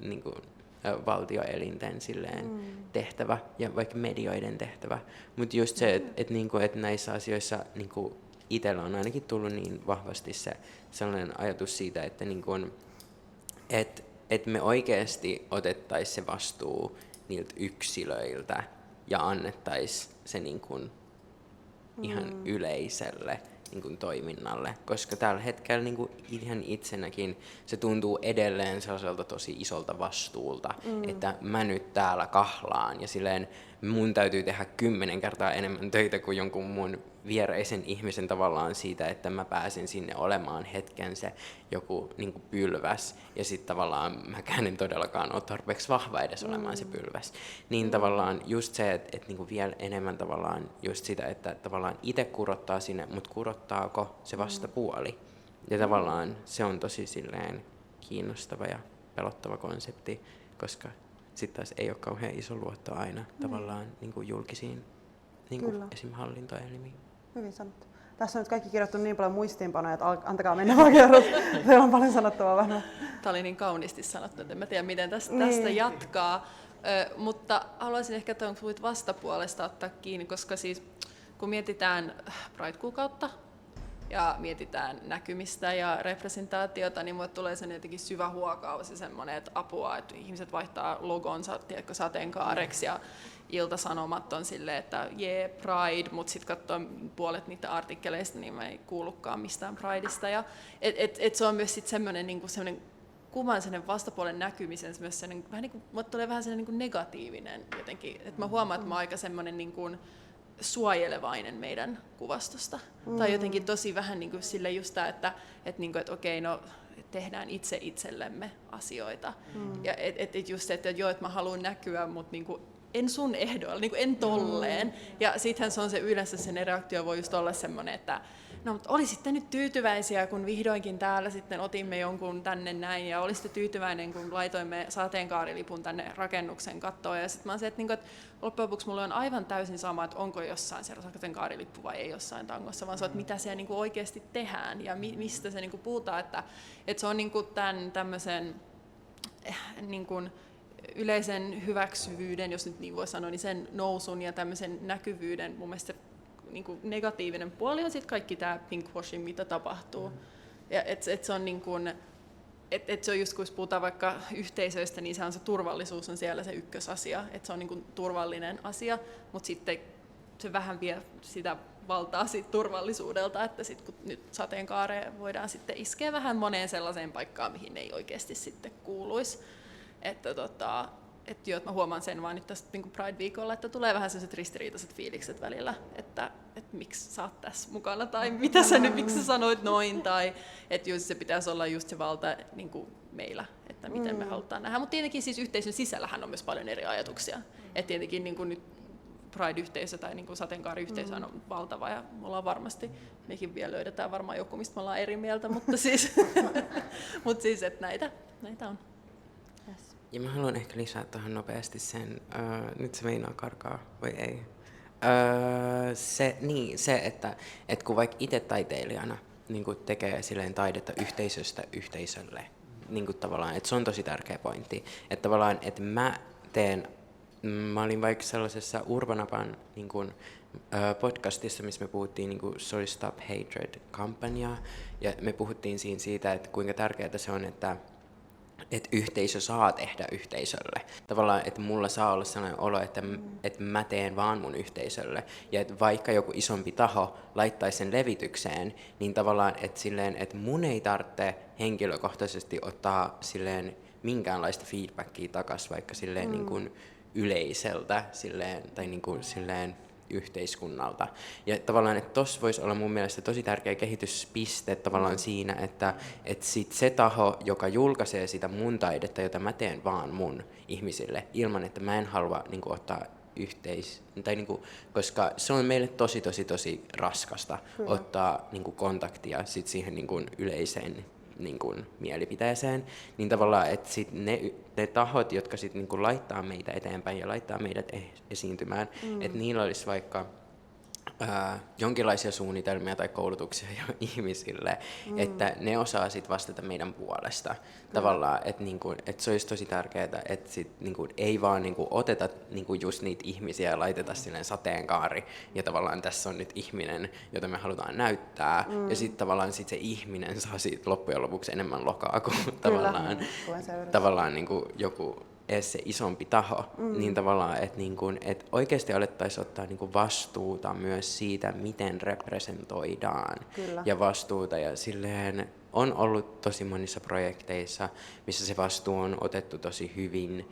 Speaker 6: niin kuin valtioelinten silleen tehtävä ja vaikka medioiden tehtävä. Mutta just se, että niinku, et näissä asioissa niinku itsellä on ainakin tullut niin vahvasti se sellainen ajatus siitä, että niinku, et me oikeasti otettaisiin se vastuu niiltä yksilöiltä ja annettaisiin se niinku ihan yleiselle niin kuin toiminnalle, koska tällä hetkellä niin kuin ihan itsenäkin se tuntuu edelleen sellaiselta tosi isolta vastuulta, että mä nyt täällä kahlaan ja silleen mun täytyy tehdä 10 kertaa enemmän töitä kuin jonkun mun viereisen ihmisen tavallaan siitä, että mä pääsen sinne olemaan hetken se joku niin kuin pylväs ja sitten tavallaan mäkään en todellakaan ole tarpeeksi vahva edes olemaan se pylväs. Niin tavallaan just se, että niin kuin vielä enemmän tavallaan just sitä, että tavallaan itse kurottaa sinne, mutta kurottaako se vastapuoli. Ja tavallaan se on tosi silleen kiinnostava ja pelottava konsepti, koska sitten taas ei ole kauhean iso luotto aina tavallaan niin kuin julkisiin niin kuin esim. Hallintoelimiin.
Speaker 1: Hyvin sanottu. Tässä on nyt kaikki kirjoittu niin paljon muistiinpanoja, että antakaa mennä vaan kerrot. Teillä on paljon sanottavaa varmaan.
Speaker 7: Tämä oli niin kauniisti sanottu, että en tiedä miten tästä jatkaa. Mutta haluaisin ehkä tuon vastapuolesta ottaa kiinni, koska siis kun mietitään Pride-kuukautta ja mietitään näkymistä ja representaatiota, niin mulle tulee sen jotenkin syvä huokaus ja semmoinen, että apua, että ihmiset vaihtaa logonsa sateenkaareksi ja Ilta-Sanomat on silleen, että jee, Pride, mutta sitten katsoo puolet niitä artikkeleista, niin mä ei kuulukaan mistään Prideista. Ja se on myös sitten semmoinen niinku kuvan sen vastapuolen näkymisen, myös vähän niin kuin, mulle tulee vähän sellainen niin negatiivinen jotenkin, että mä huomaan, että mä oon aika semmoinen niin kuin suojelevainen meidän kuvastosta. Tai jotenkin tosi vähän niin kuin sille just tämä, että okei, no tehdään itse itsellemme asioita. Ja just, että joo, että mä haluan näkyä, mutta niin kuin en sun ehdoilla, niin kuin en tolleen. Ja sittenhän se on se yleensä sen reaktio voi just olla semmoinen, että no, mutta olisitte nyt tyytyväisiä, kun vihdoinkin täällä sitten otimme jonkun tänne näin, ja olisitte tyytyväinen, kun laitoimme sateenkaarilipun tänne rakennuksen kattoon. Ja sitten mä oon se, että loppujen lopuksi mulle on aivan täysin sama, että onko jossain se sateenkaarilippu vai ei jossain tangossa, vaan se on, että mitä siellä oikeasti tehdään ja mistä se puhutaan. Että se on tämän tämmöisen yleisen hyväksyvyyden, jos nyt niin voi sanoa, niin sen nousun ja tämmöisen näkyvyyden mun mielestä negatiivinen puoli on sitten kaikki tämä pinkwashing, mitä tapahtuu. Ja se on se on just kun puhutaan vaikka yhteisöistä, niin se turvallisuus on siellä se ykkösasia, että se on turvallinen asia, mutta sitten se vähän vie sitä valtaa siitä turvallisuudelta, että sit kun nyt sateenkaareen voidaan sitten iskeä vähän moneen sellaiseen paikkaan, mihin ne ei oikeasti sitten kuuluisi. Että mä huomaan sen vaan nyt tästä niin Pride-viikolla, että tulee vähän sellaiset ristiriitaiset fiilikset välillä, että miksi sä oot tässä mukana, tai mitä sä nyt, miksi sä sanoit noin, tai että jos se pitäisi olla just se valta niin kuin meillä, että miten me halutaan nähdä. Mutta tietenkin siis yhteisön sisällähän on myös paljon eri ajatuksia. Että tietenkin niin kuin nyt Pride-yhteisö tai niin kuin sateenkaariyhteisö on valtava, ja me ollaan varmasti, mekin vielä löydetään varmaan joku, mistä me ollaan eri mieltä, mutta siis, että näitä on.
Speaker 6: Ja mä haluan ehkä lisää tuohon nopeasti sen, nyt se meinaa karkaa, vai ei? Se, että kun vaikka itse taiteilijana niin kun tekee silleen taidetta yhteisöstä yhteisölle, niin kun tavallaan, että se on tosi tärkeä pointti. Että tavallaan, että mä olin vaikka sellaisessa Urbanapan niin kun, podcastissa, missä me puhuttiin niin kun, se oli Stop Hatred-kampanjaa, ja me puhuttiin siinä siitä, että kuinka tärkeää se on, että yhteisö saa tehdä yhteisölle. Tavallaan, että mulla saa olla sellainen olo, että mä teen vaan mun yhteisölle. Ja että vaikka joku isompi taho laittaisi sen levitykseen, niin tavallaan, että mun ei tarvitse henkilökohtaisesti ottaa silleen minkäänlaista feedbackia takaisin, vaikka silleen niin kuin yleiseltä tai niin kuin silleen yhteiskunnalta. Ja tavallaan, että tossa voisi olla mun mielestä tosi tärkeä kehityspiste tavallaan siinä, että sit se taho, joka julkaisee sitä mun taidetta, jota mä teen vaan mun ihmisille, ilman että mä en halua niin kuin, ottaa koska se on meille tosi raskasta ottaa niin kuin, kontaktia sit siihen niin kuin, yleiseen niin kuin, mielipiteeseen, niin tavallaan, että sit ne tahot, jotka sit, niin kuin, laittaa meitä eteenpäin ja laittaa meidät esiintymään, että niillä olisi vaikka jonkinlaisia suunnitelmia tai koulutuksia jo ihmisille, että ne osaa sit vastata meidän puolesta. Tavallaan, että niinku, et se olisi tosi tärkeää, että sit niinku, ei vaan niinku, oteta niinku, just niitä ihmisiä ja laiteta silleen sateenkaari, ja tavallaan tässä on nyt ihminen, jota me halutaan näyttää, ja sitten tavallaan sit se ihminen saa siitä loppujen lopuksi enemmän lokaa kuin tavallaan niinku, joku edes se isompi taho, niin tavallaan, että niinku, et oikeasti alettaisiin ottaa niinku vastuuta myös siitä, miten representoidaan. Ja vastuuta, ja silleen on ollut tosi monissa projekteissa, missä se vastuu on otettu tosi hyvin,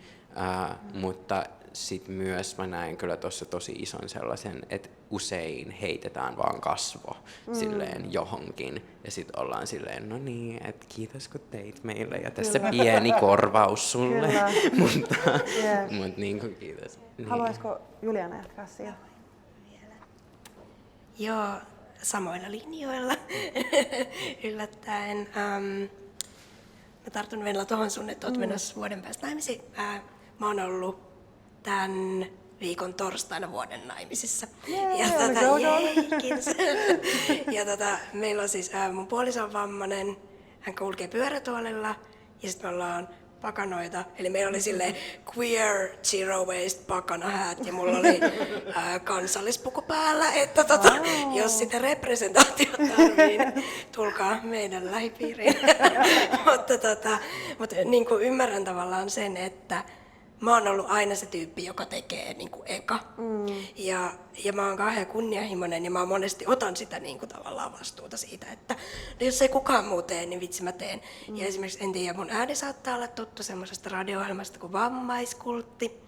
Speaker 6: mutta sitten myös mä näen kyllä tuossa tosi ison sellaisen, että usein heitetään vaan kasvo silleen johonkin, ja sitten ollaan silleen, no niin, että kiitos kun teit meille, ja tässä pieni korvaus sulle, mutta niin kuin kiitos. Niin.
Speaker 1: Haluaisiko Juliana jatkaa siihen?
Speaker 4: Joo, samoilla linjoilla yllättäen. Mä tartun vielä tuohon sun, että oot menossa vuoden päästä naimisiin. Mä oon ollut tämän viikon torstaina vuoden naimisissa. Kiitos. Ja meillä on siis mun puoliso on vammainen, hän kulkee pyörätuolilla, ja sitten me ollaan pakanoita. Eli meillä oli silleen queer zero waste pakanahäät, ja mulla oli kansallispuku päällä, että jos sitä representaatiota tarvii, tulkaa meidän lähipiiriin. mutta niin kuin ymmärrän tavallaan sen, että mä oon ollut aina se tyyppi, joka tekee niin kuin eka. Ja mä oon kauhean kunnianhimoinen, ja mä monesti otan sitä niin kuin tavallaan vastuuta siitä, että jos ei kukaan muu tee, niin vitsi mä teen. Ja esimerkiksi, en tiedä, mun ääni saattaa olla tuttu semmoisesta radio-ohjelmasta kuin Vammaiskultti.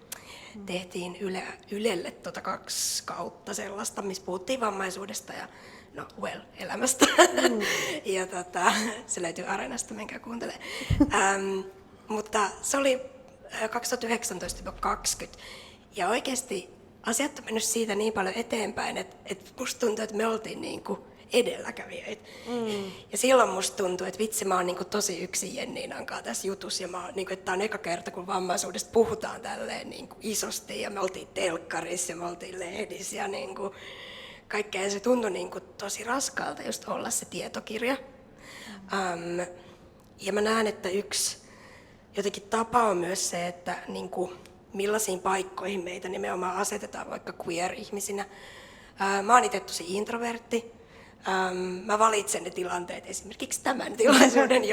Speaker 4: Tehtiin Ylelle 2 kautta sellaista, missä puhuttiin vammaisuudesta ja elämästä. Ja se löytyy Areenasta, menkää kuuntelemaan. Mutta se oli 2019-2020, ja oikeasti asiat on mennyt siitä niin paljon eteenpäin, että musta tuntuu, että me oltiin niinku edelläkävijöitä. Ja silloin musta tuntuu, että vitsi, mä oon niinku tosi yksin Jenniinankaan tässä jutussa, ja niinku, että tää on eka kerta, kun vammaisuudesta puhutaan tälleen niinku isosti, ja me oltiin telkkarissa ja me oltiin lehdissä ja niinku kaikkea, ja se tuntui niinku tosi raskaalta just olla se tietokirja. Ja mä näen, että yksi jotenkin tapa on myös se, että niin kuin, millaisiin paikkoihin meitä nimenomaan asetetaan vaikka queer-ihmisinä. Mä oon itse tosi introvertti. mä valitsen ne tilanteet, esimerkiksi tämän tilaisuuden,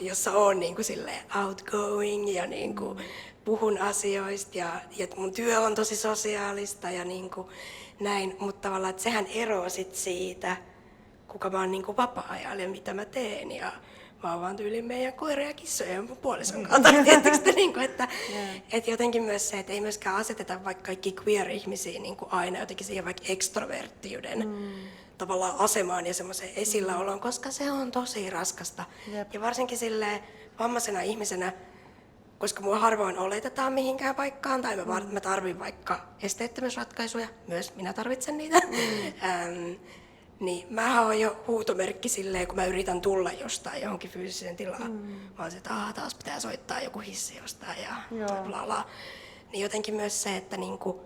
Speaker 4: jossa on niin kuin outgoing ja niin kuin puhun asioista ja mun työ on tosi sosiaalista ja niin kuin näin, mutta tavallaan että sehän eroaa sit siitä, kuka mä oon niin kuin vapaa-ajalla ja mitä mä teen ja mä oon vaan tyyliin meidän koira ja kissoja ja mun puolison kanssa. Niin kuin, että jotenkin myös se, että ei myöskään aseteta vaikka kaikki queer-ihmisiä niin kuin aina jotenkin siihen vaikka ekstroverttiyden tavallaan asemaan ja semmoiseen esilläoloon, koska se on tosi raskasta. Ja varsinkin silleen vammaisena ihmisenä, koska mua harvoin oletetaan mihinkään paikkaan, tai mä tarvin vaikka esteettömyysratkaisuja, myös minä tarvitsen niitä, niin mähän on jo huutomerkki silleen, kun mä yritän tulla jostain johonkin fyysiseen tilaan. Mä oon se, että taas pitää soittaa joku hissi jostain ja bla bla. Niin jotenkin myös se, että niinku,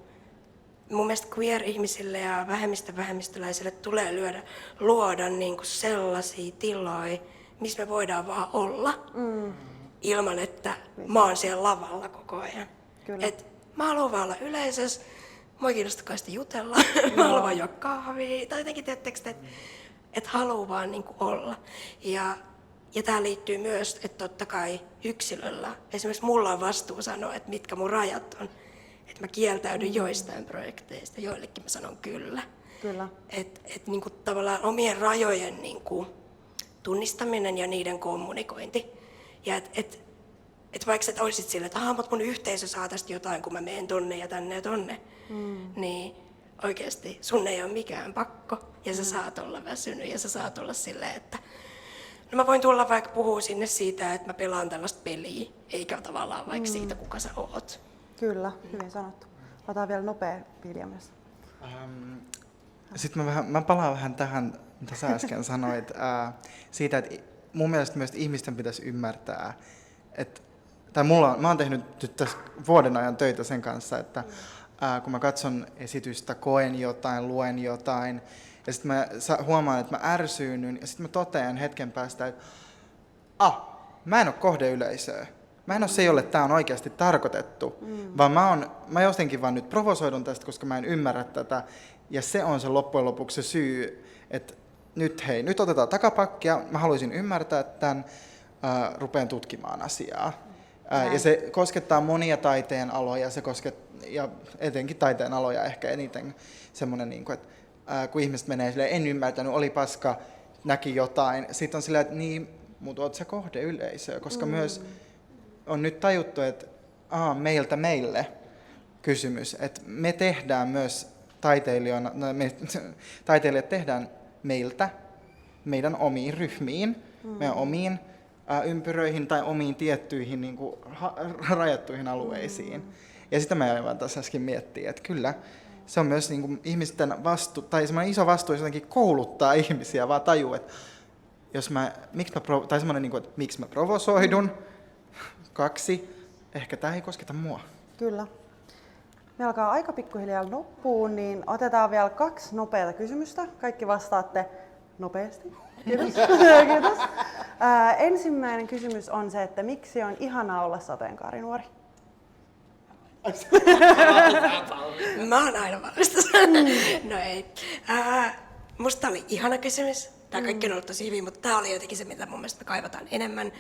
Speaker 4: mun mielestä queer-ihmisille ja vähemmistöläisille tulee luoda niinku sellaisia tiloja, missä me voidaan vaan olla, ilman että mä oon siellä lavalla koko ajan. Et mä haluan vaan olla yleisössä, mua kiinnostaa sitä jutella, mä haluan vaan juo kahvia, tai jotenkin tiedättekö, että haluan vaan niinku olla. Ja tää liittyy myös, että totta kai yksilöllä, esimerkiksi mulla on vastuu sanoa, että mitkä mun rajat on. Että mä kieltäydyn joistain projekteista, joillekin mä sanon kyllä. Et niinku tavallaan omien rajojen niinku tunnistaminen ja niiden kommunikointi. Ja et vaikka sä olisit silleen, että mutta mun yhteisö saa tästä jotain, kun mä menen tonne ja tänne ja tonne, niin oikeesti sun ei ole mikään pakko. Ja sä saat olla väsynyt ja sä saat olla silleen, että no mä voin tulla vaikka puhua sinne siitä, että mä pelaan tällaista peliä, eikä tavallaan vaikka siitä, kuka sä oot.
Speaker 1: Kyllä, hyvin sanottu. Otetaan vielä nopea Vilja myös.
Speaker 5: Sitten mä palaan vähän tähän, mitä sä äsken sanoit, siitä, että mun mielestä myös ihmisten pitäisi ymmärtää, että mä oon tehnyt nyt tässä vuoden ajan töitä sen kanssa, että kun mä katson esitystä, koen jotain, luen jotain, ja sitten mä huomaan, että mä ärsyynyn, ja sitten mä totean hetken päästä, että mä en ole kohdeyleisöä. Mä en ole se, jolle tää on oikeasti tarkoitettu, vaan mä jotenkin vaan nyt provosoidun tästä, koska mä en ymmärrä tätä, ja se on se loppujen lopuksi se syy, että nyt otetaan takapakkia, mä haluaisin ymmärtää tämän, rupean tutkimaan asiaa. Ja se koskettaa monia taiteen aloja, ja etenkin taiteen aloja ehkä eniten semmoinen, niin että kun ihmiset menee silleen, en ymmärtänyt, oli paska, näki jotain, sitten on silleen, että niin, mutta oot sä kohdeyleisöä, koska myös on nyt tajuttu, että meiltä meille kysymys, että me tehdään myös taiteilijoina, taiteilijat tehdään meiltä, meidän omiin ryhmiin, meidän omiin ympyröihin tai omiin tiettyihin niin kuin, rajattuihin alueisiin. Ja sitä mä aivan tässä äsken miettiä, että kyllä se on myös niin kuin, ihmisten vastuu, tai semmoinen iso vastuu jotenkin kouluttaa ihmisiä, vaan tajuu, että jos tai semmoinen, niin kuin, että miksi mä provosoidun, 2, ehkä tämä ei kosketa mua.
Speaker 1: Kyllä. Me alkaa aika pikkuhiljaa loppuun, niin otetaan vielä 2 nopeata kysymystä. Kaikki vastaatte nopeasti. Kiitos. Kiitos. Ensimmäinen kysymys on se, että miksi on ihanaa olla sateenkaarinuori?
Speaker 4: Mä oon aina valmis. No ei. Musta oli ihana kysymys. Tää kaikki on ollut tosi hyvin, mutta tää oli jotenkin se, mitä mun mielestä me kaivataan enemmän.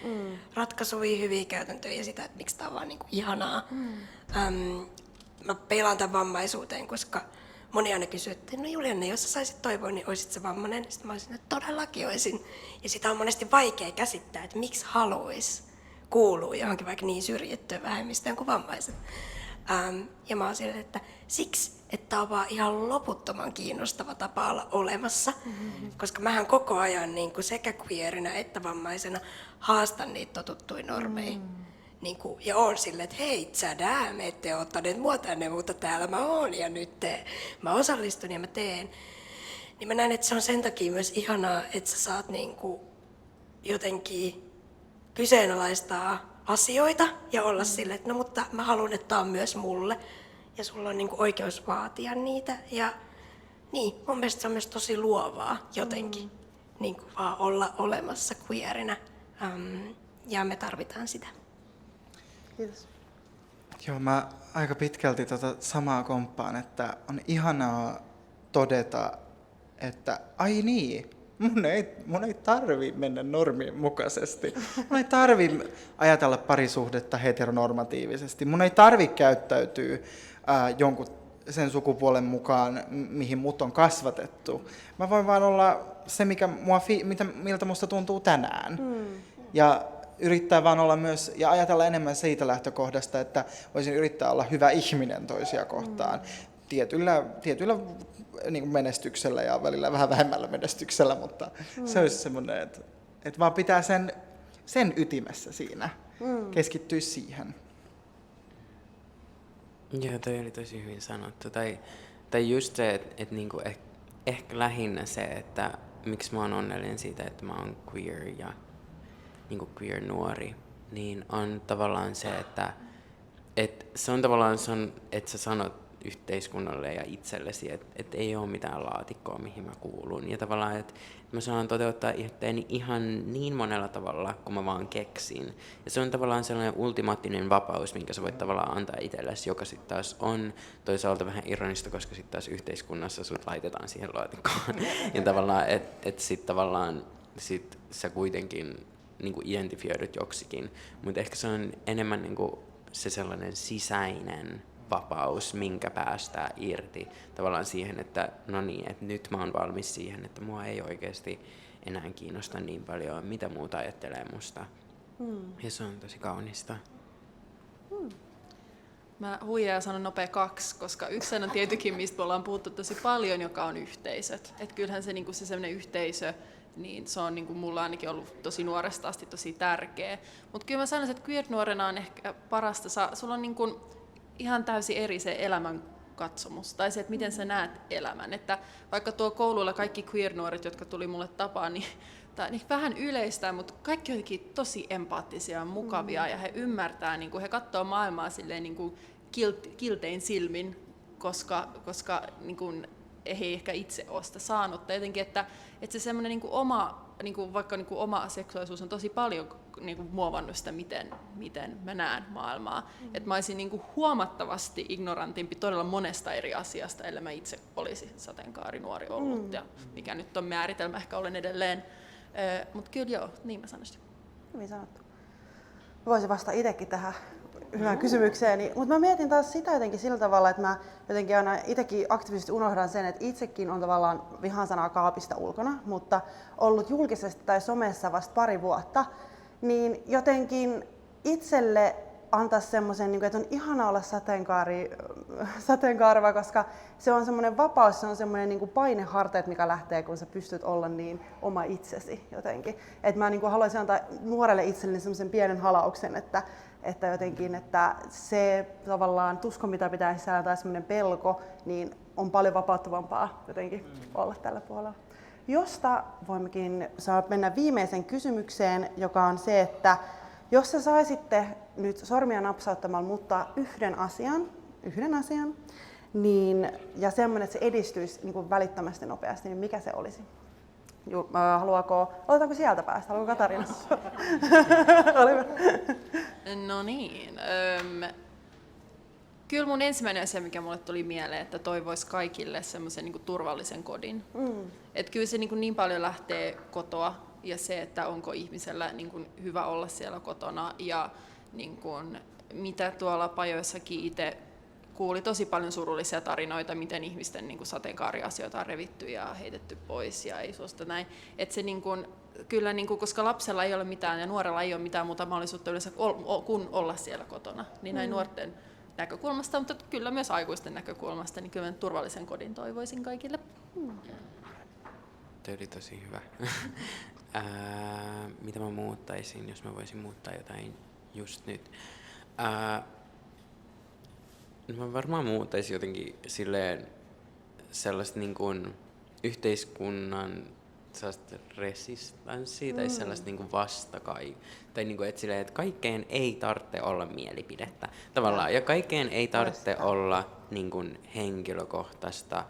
Speaker 4: Ratkaisuja, hyviä käytäntöjä ja sitä, että miksi tää on vaan niinku ihanaa. Mä pelaan tämän vammaisuuteen, koska moni aina kysyy, että no Julianne, jos sä saisit toivoa, niin oisit sä vammainen? Sitten mä olisin, että todellakin oisin. Ja sitä on monesti vaikea käsittää, että miksi haluaisi kuulua johonkin vaikka niin syrjittyyn vähemmistöön kuin vammaiset. Ja mä oon silleen, että siksi, että on vaan ihan loputtoman kiinnostava tapa olla olemassa. Koska mähän koko ajan niin kuin sekä queerinä että vammaisena haastan niitä totuttuja normeja. Niin kuin, ja oon silleen, että hei, tsädää, me ette ole ottaneet mua tänne, mutta täällä mä oon ja nyt mä osallistun ja mä teen. Niin mä näen, että se on sen takia myös ihanaa, että sä saat niin kuin jotenkin kyseenalaistaa asioita ja olla silleen, että no mutta mä haluan, että tää on myös mulle. Ja sulla on niin kuin oikeus vaatia niitä. Ja niin, mun mielestä se on myös tosi luovaa jotenkin. Niin kuin vaan olla olemassa queerinä. Ja me tarvitaan sitä.
Speaker 1: Kiitos.
Speaker 5: Joo, mä aika pitkälti samaa komppaan, että on ihanaa todeta, että ai niin, mun ei tarvi mennä normien mukaisesti. Mun ei tarvi ajatella parisuhdetta heteronormatiivisesti. Mun ei tarvi käyttäytyä jonkun sen sukupuolen mukaan, mihin mut on kasvatettu. Mä voin vaan olla se, miltä musta tuntuu tänään. Ja yrittää vaan olla myös, ja ajatella enemmän siitä lähtökohdasta, että voisin yrittää olla hyvä ihminen toisia kohtaan. Tietyllä niin kuin menestyksellä ja välillä vähän vähemmällä menestyksellä, mutta se olisi semmoinen, että vaan pitää sen ytimessä siinä, keskittyisi siihen.
Speaker 6: Joo, toi oli tosi hyvin sanottu. Tai just se, että niinku ehkä lähinnä se, että miksi mä oon onnellinen siitä, että mä oon queer ja niinku queer nuori, niin on tavallaan se, että se on tavallaan, että sä sanot yhteiskunnalle ja itsellesi, että ei ole mitään laatikkoa, mihin mä kuulun. Ja tavallaan, että mä saan toteuttaa itseäni ihan niin monella tavalla, kun mä vaan keksin. Ja se on tavallaan sellainen ultimaattinen vapaus, minkä sä voit tavallaan antaa itsellesi, joka sitten taas on toisaalta vähän ironista, koska sitten taas yhteiskunnassa sut laitetaan siihen laatikkoon. Ja tavallaan, että sitten tavallaan sä kuitenkin niinku identifioidut joksikin. Mutta ehkä se on enemmän niinku se sellainen sisäinen vapaus, minkä päästää irti tavallaan siihen, että no niin, että nyt mä oon valmis siihen, että mua ei oikeasti enää kiinnosta niin paljon, mitä muuta ajattelee musta. Ja se on tosi kaunista.
Speaker 7: Mä huijaa sanon nopea 2, koska yksi on tietenkin, mistä me ollaan puhuttu tosi paljon, joka on yhteisöt. Et kyllähän se, niinku se sellainen yhteisö, niin se on niinku mulla ainakin ollut tosi nuoresta asti tosi tärkeä. Mutta kyllä mä sanoisin, että queer-nuorena on ehkä parasta, sulla on niinku ihan täysin eri se elämän katsomus, tai se, että miten sä näet elämän. Että vaikka tuo kouluilla kaikki queer-nuoret, jotka tuli mulle tapaan, niin tämä niin vähän yleistä, mutta kaikki on jotenkin tosi empaattisia ja mukavia, ja he ymmärtää, niin kuin he katsoo maailmaa silleen niin kuin kiltein silmin, koska niin kuin he ei ehkä itse ole sitä saanut. Tai jotenkin, että se semmoinen niin kuin oma, niin kuin vaikka niin kuin oma seksuaalisuus on tosi paljon niin kuin muovannut sitä, miten mä näen maailmaa. Että mä olisin niin kuin huomattavasti ignorantimpi todella monesta eri asiasta, ellei mä itse olisi sateenkaarinuori ollut, ja mikä nyt on määritelmä, ehkä olen edelleen. Mutta kyllä joo, niin mä sanoisin.
Speaker 1: Hyvin sanottu. Voisin vastata itsekin tähän hyvään kysymykseeni, mutta mä mietin taas sitä jotenkin sillä tavalla, että mä jotenkin aina itsekin aktiivisesti unohdan sen, että itsekin on tavallaan vihan sanaa kaapista ulkona, mutta ollut julkisesti tai somessa vasta pari vuotta, niin jotenkin itselle antaa semmoisen, että on ihana olla sateenkaareva, koska se on semmoinen vapaus, se on semmoinen paineharteet, mikä lähtee, kun sä pystyt olla niin oma itsesi jotenkin. Et mä haluaisin antaa nuorelle itselleni semmoisen pienen halauksen, että jotenkin, että se tavallaan tusko, mitä pitää sisällä, tai semmoinen pelko, niin on paljon vapauttavampaa jotenkin olla tällä puolella. Josta voimmekin mennä viimeiseen kysymykseen, joka on se, että jos sä saisitte nyt sormia napsauttamalla muuttaa yhden asian, niin, ja semmoinen, että se edistyisi niin kuin välittömästi nopeasti, niin mikä se olisi? Otetaanko sieltä päästä? Haluaako Katariina?
Speaker 7: No niin. Kyllä mun ensimmäinen asia, mikä mulle tuli mieleen, että toivoisi kaikille semmoisen niin kuin turvallisen kodin. Että kyllä se niin paljon lähtee kotoa, ja se, että onko ihmisellä niin kuin hyvä olla siellä kotona, ja niin kuin, mitä tuolla pajoissakin itse kuuli tosi paljon surullisia tarinoita, miten ihmisten niin kuin sateenkaariasioita on revitty ja heitetty pois ja ei suosta näin. Että se niin kuin, kyllä, niin kuin, koska lapsella ei ole mitään ja nuorella ei ole mitään muuta mahdollisuutta yleensä kuin olla siellä kotona, niin näin nuorten näkökulmasta, mutta kyllä myös aikuisten näkökulmasta, niin kyllä turvallisen kodin toivoisin kaikille.
Speaker 6: Tämä oli tosi hyvä. Mitä mä muuttaisin, jos mä voisin muuttaa jotain just nyt? Mä varmaan muuttaisin jotenkin silleen sellaista niin kuin yhteiskunnan sellaista resistanssia tai sellaista niin kuin vastakai. Tai niin kuin, että kaikkeen ei tarvitse olla mielipidettä tavallaan. Ja kaikkeen ei tarvitse olla niin kuin henkilökohtaista,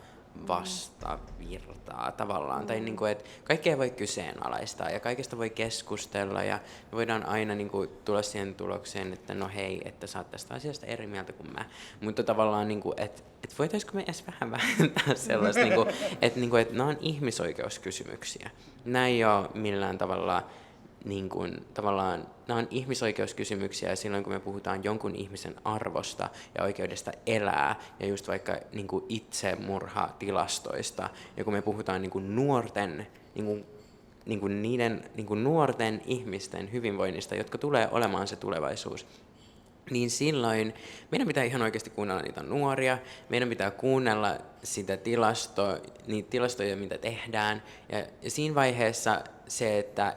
Speaker 6: vastavirtaa tavallaan. Tai niin kuin, että kaikkea voi kyseenalaistaa ja kaikesta voi keskustella ja me voidaan aina niin kuin tulla siihen tulokseen, että no hei, että sä oot tästä asiasta eri mieltä kuin mä. Mutta tavallaan, niin kuin, että voitaisiko me edes vähän vähentää sellaista, että nämä on ihmisoikeuskysymyksiä. Nämä ei ole millään tavalla tavallaan nämä on ihmisoikeuskysymyksiä ja silloin kun me puhutaan jonkun ihmisen arvosta ja oikeudesta elää ja just vaikka itsemurhatilastoista ja kun me puhutaan nuorten niiden nuorten ihmisten hyvinvoinnista, jotka tulee olemaan se tulevaisuus, niin silloin meidän pitää ihan oikeasti kuunnella niitä nuoria, meidän pitää kuunnella niitä tilastoja, mitä tehdään. Ja siinä vaiheessa se, että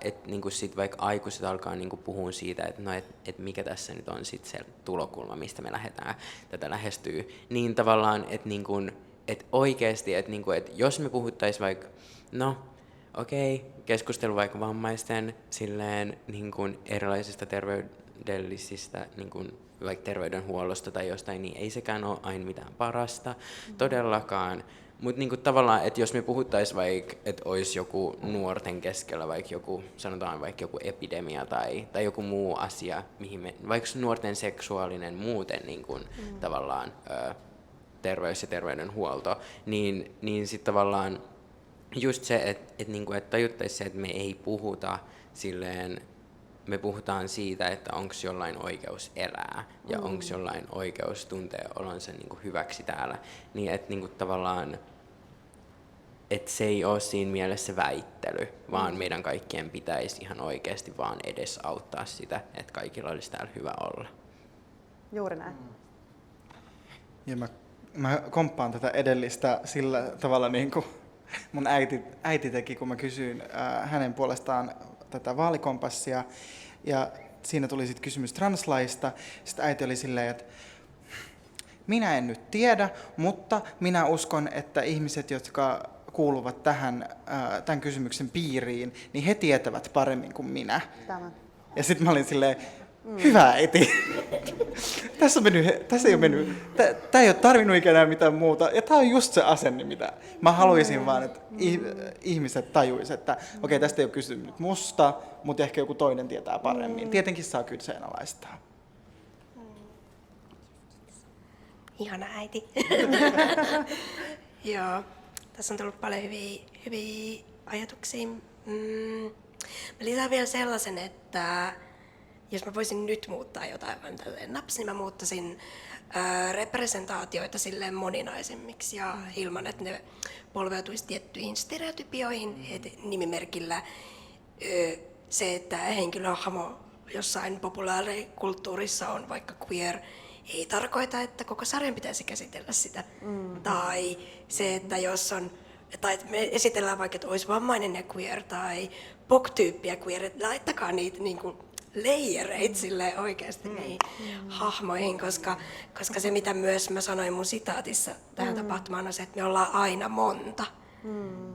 Speaker 6: sit vaikka aikuiset alkaa puhua siitä, että mikä tässä nyt on sit se tulokulma, mistä me lähdetään tätä lähestyy, niin tavallaan, että oikeasti, että jos me puhuttaisiin vaikka, keskustelu vaikka vammaisten erilaisista terveydellisistä vaikka terveydenhuollosta tai jostain, niin ei sekään ole aina mitään parasta, todellakaan. Mutta tavallaan, että jos me puhuttaisiin vaikka, että olisi joku nuorten keskellä sanotaan vaikka joku epidemia tai joku muu asia, mihin vaikka nuorten seksuaalinen muuten tavallaan terveys ja terveydenhuolto, niin sitten tavallaan just se, että tajuttaisiin se, että me ei puhuta silleen, me puhutaan siitä, että onko jollain oikeus elää ja onko jollain oikeus tuntea olonsa hyväksi täällä. Niin että tavallaan, että se ei ole siinä mielessä väittely, vaan meidän kaikkien pitäisi ihan oikeasti vaan edesauttaa sitä, että kaikilla olisi täällä hyvä olla.
Speaker 1: Juuri näin.
Speaker 5: Ja mä komppaan tätä edellistä sillä tavalla niin kuin mun äiti teki, kun mä kysyin hänen puolestaan tätä vaalikompassia, ja siinä tuli sitten kysymys translaista. Sitten äiti oli silleen, että minä en nyt tiedä, mutta minä uskon, että ihmiset, jotka kuuluvat tämän kysymyksen piiriin, niin he tietävät paremmin kuin minä.
Speaker 1: Tämä.
Speaker 5: Ja sitten mä olin silleen, hyvä äiti. Tämä ei ole tarvinnut ikään mitään muuta. Ja tämä on just se asenne, mitä mä haluaisin vaan, että ihmiset tajuisivat, että okei, tästä ei ole kysymys nyt musta, mutta ehkä joku toinen tietää paremmin. Tietenkin saa kyseenalaistaa.
Speaker 4: Ihana äiti. Joo, tässä on tullut paljon hyviä ajatuksia. Mä lisään vielä sellaisen, että jos mä voisin nyt muuttaa jotain vaan tälleen naps, niin mä muuttaisin representaatioita silleen moninaisemmiksi ja ilman, että ne polveutuisi tiettyihin stereotypioihin. Nimimerkillä se, että henkilöhahmo jossain populaarikulttuurissa on vaikka queer, ei tarkoita, että koko sarjan pitäisi käsitellä sitä. Tai se, että jos on, tai me esitellään vaikka, että olisi vammainen ja queer tai POC-tyyppiä queer, että laittakaa niitä niinku leijereit silleen oikeasti niihin hahmoihin, koska se mitä myös mä sanoin mun sitaatissa tähän tapahtumaan on se, että me ollaan aina monta.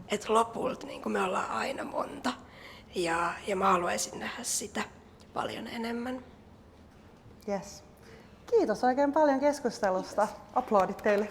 Speaker 4: Että lopulta niin me ollaan aina monta. Ja mä haluaisin nähdä sitä paljon enemmän.
Speaker 1: Yes. Kiitos oikein paljon keskustelusta. Aplodit teille.